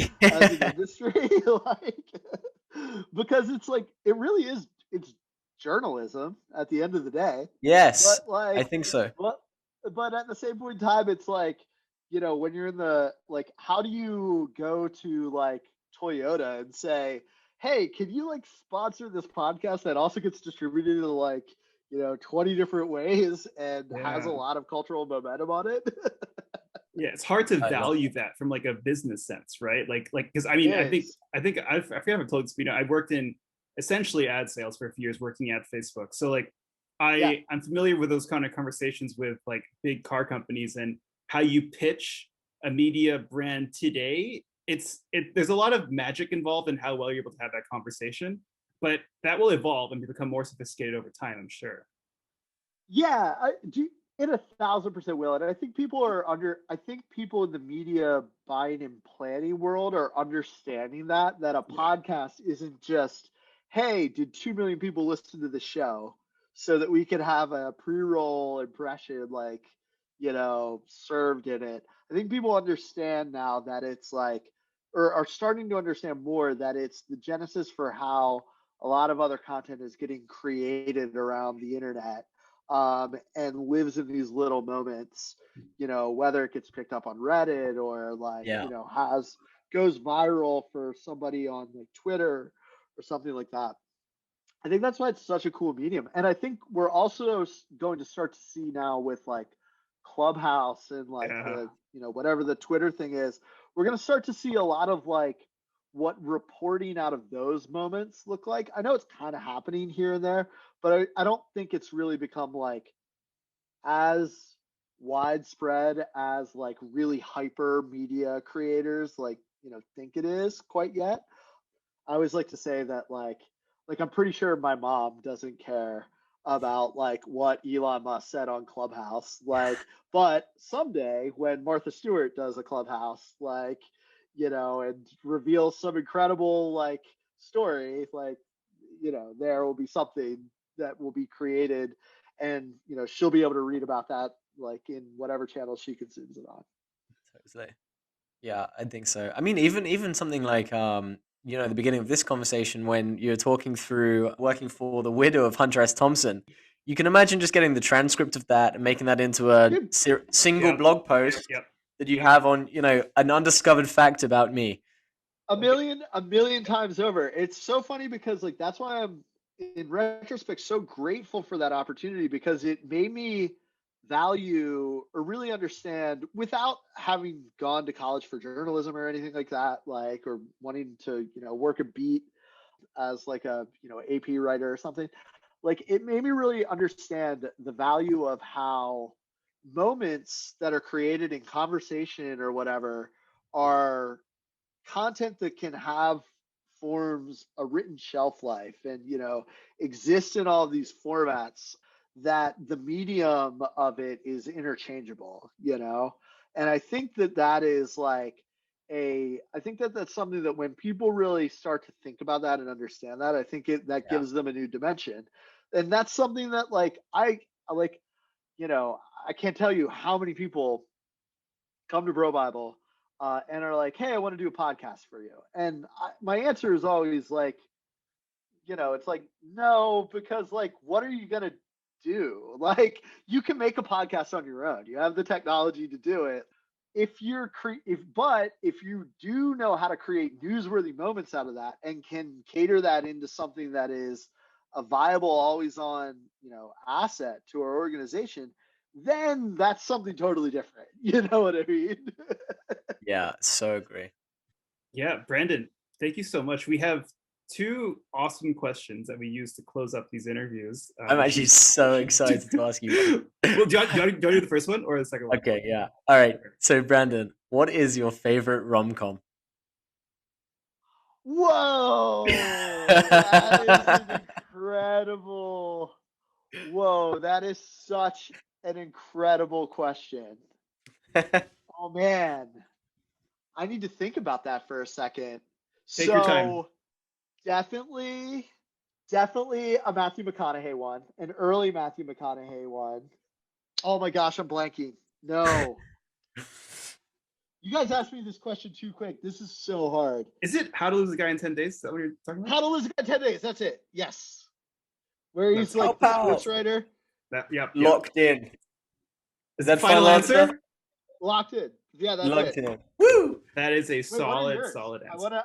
industry, like because it's like it really is it's journalism at the end of the day. yes, But I like think so. but but at the same point in time, it's like, when you're in the like how do you go to like Toyota and say, hey, can you like sponsor this podcast that also gets distributed to like 20 different ways and has a Yeah. lot of cultural momentum on it? Yeah, it's hard to I love value that from like a business sense, right? Like because I mean, I think Yes. I forget if I told this, but I worked in essentially ad sales for a few years, working at Facebook. So like Yeah. I'm familiar with those kind of conversations with like big car companies and how you pitch a media brand today. There's a lot of magic involved in how well you're able to have that conversation, but that will evolve and become more sophisticated over time, I'm sure. Yeah, I do. It 1,000% will, and I think people in the media buying and planning world are understanding that a Yeah. podcast isn't just, hey, did 2 million people listen to the show, so that we could have a pre-roll impression like, served in it. I think people understand now that it's like, or are starting to understand more that it's the genesis for how a lot of other content is getting created around the internet, and lives in these little moments, whether it gets picked up on Reddit or like, Yeah. goes viral for somebody on like Twitter or something like that. I think that's why it's such a cool medium. And I think we're also going to start to see now with like Clubhouse and like Yeah. whatever the Twitter thing is, we're going to start to see a lot of like what reporting out of those moments look like. I know it's kind of happening here and there, but I don't think it's really become like as widespread as like really hyper media creators like, think it is quite yet. I always like to say that like I'm pretty sure my mom doesn't care about like what Elon Musk said on Clubhouse. Like, but someday when Martha Stewart does a Clubhouse, like, and reveals some incredible like story, like, there will be something that will be created, and she'll be able to read about that like in whatever channel she consumes it on. Totally. Yeah, I think so. I mean, even something like the beginning of this conversation when you're talking through working for the widow of Hunter S. Thompson, you can imagine just getting the transcript of that and making that into a Dude, single Yep. blog post Yep. that you have on, an undiscovered fact about me. a million times over. It's so funny because like that's why I'm in retrospect so grateful for that opportunity, because it made me value or really understand, without having gone to college for journalism or anything like that, like, or wanting to work a beat as like a AP writer or something. Like, it made me really understand the value of how moments that are created in conversation or whatever are content that can have forms a written shelf life, and exist in all of these formats, that the medium of it is interchangeable, and I think that is like I think that that's something that when people really start to think about that and understand that, I think that Yeah. gives them a new dimension. And that's something that like I like, I can't tell you how many people come to BroBible, and are like, hey, I want to do a podcast for you. And my answer is always like, it's like, no, because like, what are you going to do. Like, you can make a podcast on your own. You have the technology to do it. If you're if you do know how to create newsworthy moments out of that and can cater that into something that is a viable, always on, asset to our organization, then that's something totally different. You know what I mean? Yeah, so agree. Yeah, Brandon, thank you so much. We have two awesome questions that we use to close up these interviews. I'm actually so excited to ask you. Well, do you want to do the first one or the second one? Okay, yeah. All right. So, Brandon, what is your favorite rom-com? Whoa, that is incredible. Whoa, that is such an incredible question. Oh man, I need to think about that for a second. Take your time. Definitely a Matthew McConaughey one, an early Matthew McConaughey one. Oh my gosh, I'm blanking. No. You guys asked me this question too quick. This is so hard. Is it How to Lose a Guy in 10 Days? Is that what you're talking about? How to Lose a Guy in 10 Days. That's it. Yes. Where he's That's like the sports writer. Yep. Locked in. Is that final answer? Locked in. Yeah, that's Locked it. in. Woo! That is a Wait, solid answer.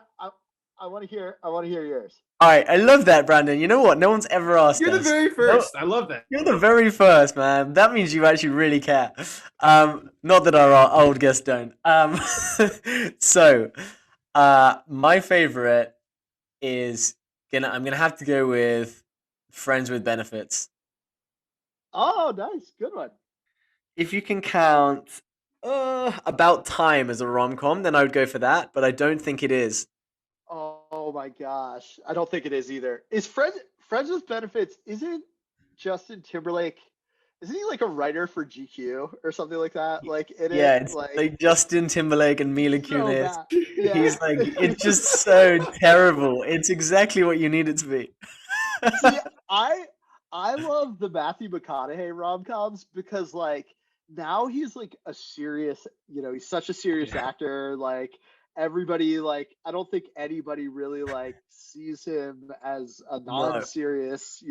I want to hear yours. All right, I love that, Brandon. You know what? No one's ever asked You're us. the very first. I love that. You're the very first, man. That means you actually really care. Not that our old guests don't. So, my favorite is I'm gonna have to go with Friends with Benefits. Oh, nice. Good one. If you can count About Time as a rom-com, then I would go for that, but I don't think it is. Oh my gosh. I don't think it is either. Is Friends with Benefits, isn't Justin Timberlake, isn't he like a writer for GQ or something like that? Like it's like Justin Timberlake and Mila Kunis. Yeah. He's like, it's just so terrible. It's exactly what you need it to be. See, I love the Matthew McConaughey rom-coms because like now he's like a serious, he's such a serious actor. Like everybody, like I don't think anybody really like sees him as a non-serious,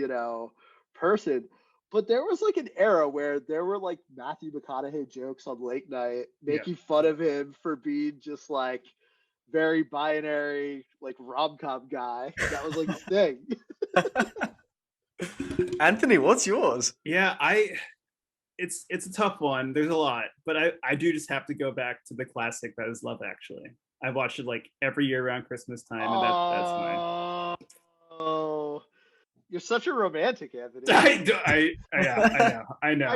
person. But there was like an era where there were like Matthew McConaughey jokes on late night making fun of him for being just like very binary, like rom-com guy. That was like his thing. Anthony, what's yours? Yeah, it's a tough one. There's a lot, but I do just have to go back to the classic that is Love Actually. I watched it like every year around Christmas time, and that's mine. Oh, you're such a romantic, Anthony. I know.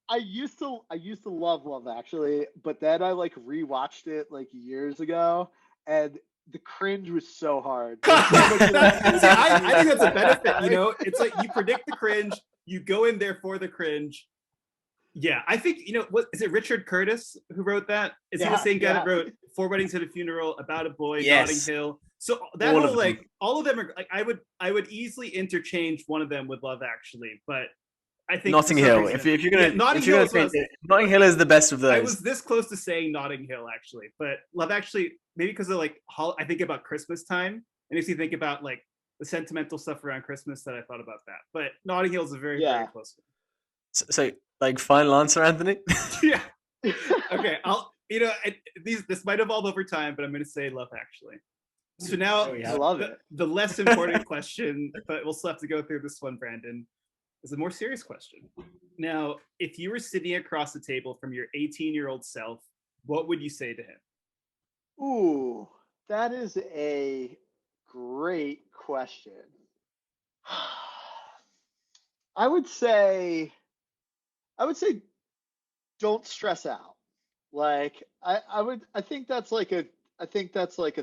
I used to love Love Actually, but then I like rewatched it like years ago, and the cringe was so hard. I think that's a benefit. It's like you predict the cringe, you go in there for the cringe. Yeah, I think what is it? Richard Curtis who wrote that? Is he the same guy that wrote Four Weddings and a Funeral, About a Boy, Notting Hill? So that all of them are like I would easily interchange one of them with Love Actually, but I think Notting Hill. If you're gonna Notting Hill is the best of those. I was this close to saying Notting Hill actually, but Love Actually maybe because of like I think about Christmas time, and if you think about like the sentimental stuff around Christmas, that I thought about that. But Notting Hill is a very very close one. So like final answer, Anthony? Yeah. Okay. This might evolve over time, but I'm going to say Love Actually. So now I love it. The less important question, but we'll still have to go through this one, Brandon, is a more serious question. Now, if you were sitting across the table from your 18-year-old self, what would you say to him? Ooh, that is a great question. I would say don't stress out. Like I think that's like a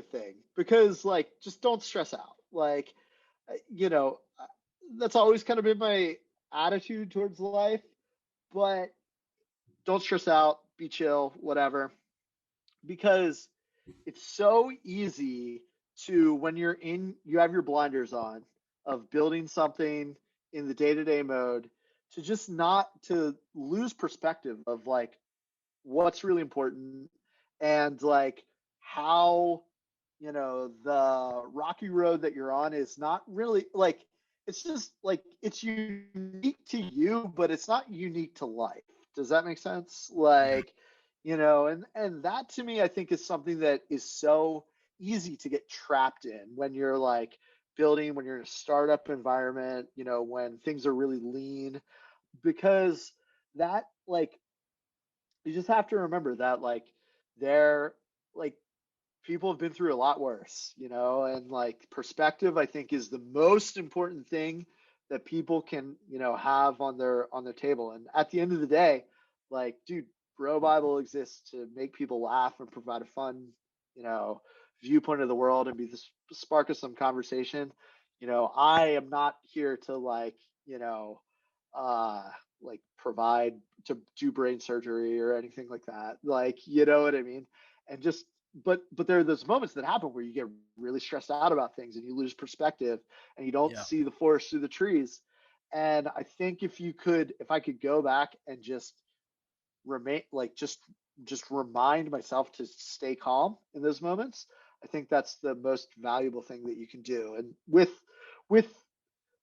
thing because like just don't stress out. Like that's always kind of been my attitude towards life, but don't stress out, be chill, whatever. Because it's so easy to when you have your blinders on of building something in the day-to-day mode to just not to lose perspective of like what's really important and like how the rocky road that you're on is not really like it's just like it's unique to you, but it's not unique to life. Does that make sense? Like, and that to me, I think is something that is so easy to get trapped in when you're like building, when you're in a startup environment, when things are really lean, because that like you just have to remember that like they're like people have been through a lot worse, and like perspective, I think, is the most important thing that people can, have on their table. And at the end of the day, like, dude, BroBible exists to make people laugh and provide a fun, you know, viewpoint of the world and be the spark of some conversation. I am not here to uh, provide to do brain surgery or anything like that. Like, you know what I mean? And just but there are those moments that happen where you get really stressed out about things and you lose perspective and you don't Yeah. see the forest through the trees. And I think if I could go back and just remain just remind myself to stay calm in those moments, I think that's the most valuable thing that you can do. And with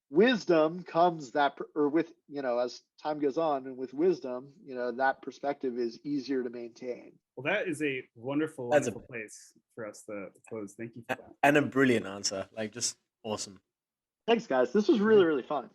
wisdom comes that, or with, as time goes on and with wisdom, that perspective is easier to maintain. Well, that is a wonderful, That's wonderful place for us to close. Thank you for that. And a brilliant answer. Like, just awesome. Thanks, guys. This was really, really fun.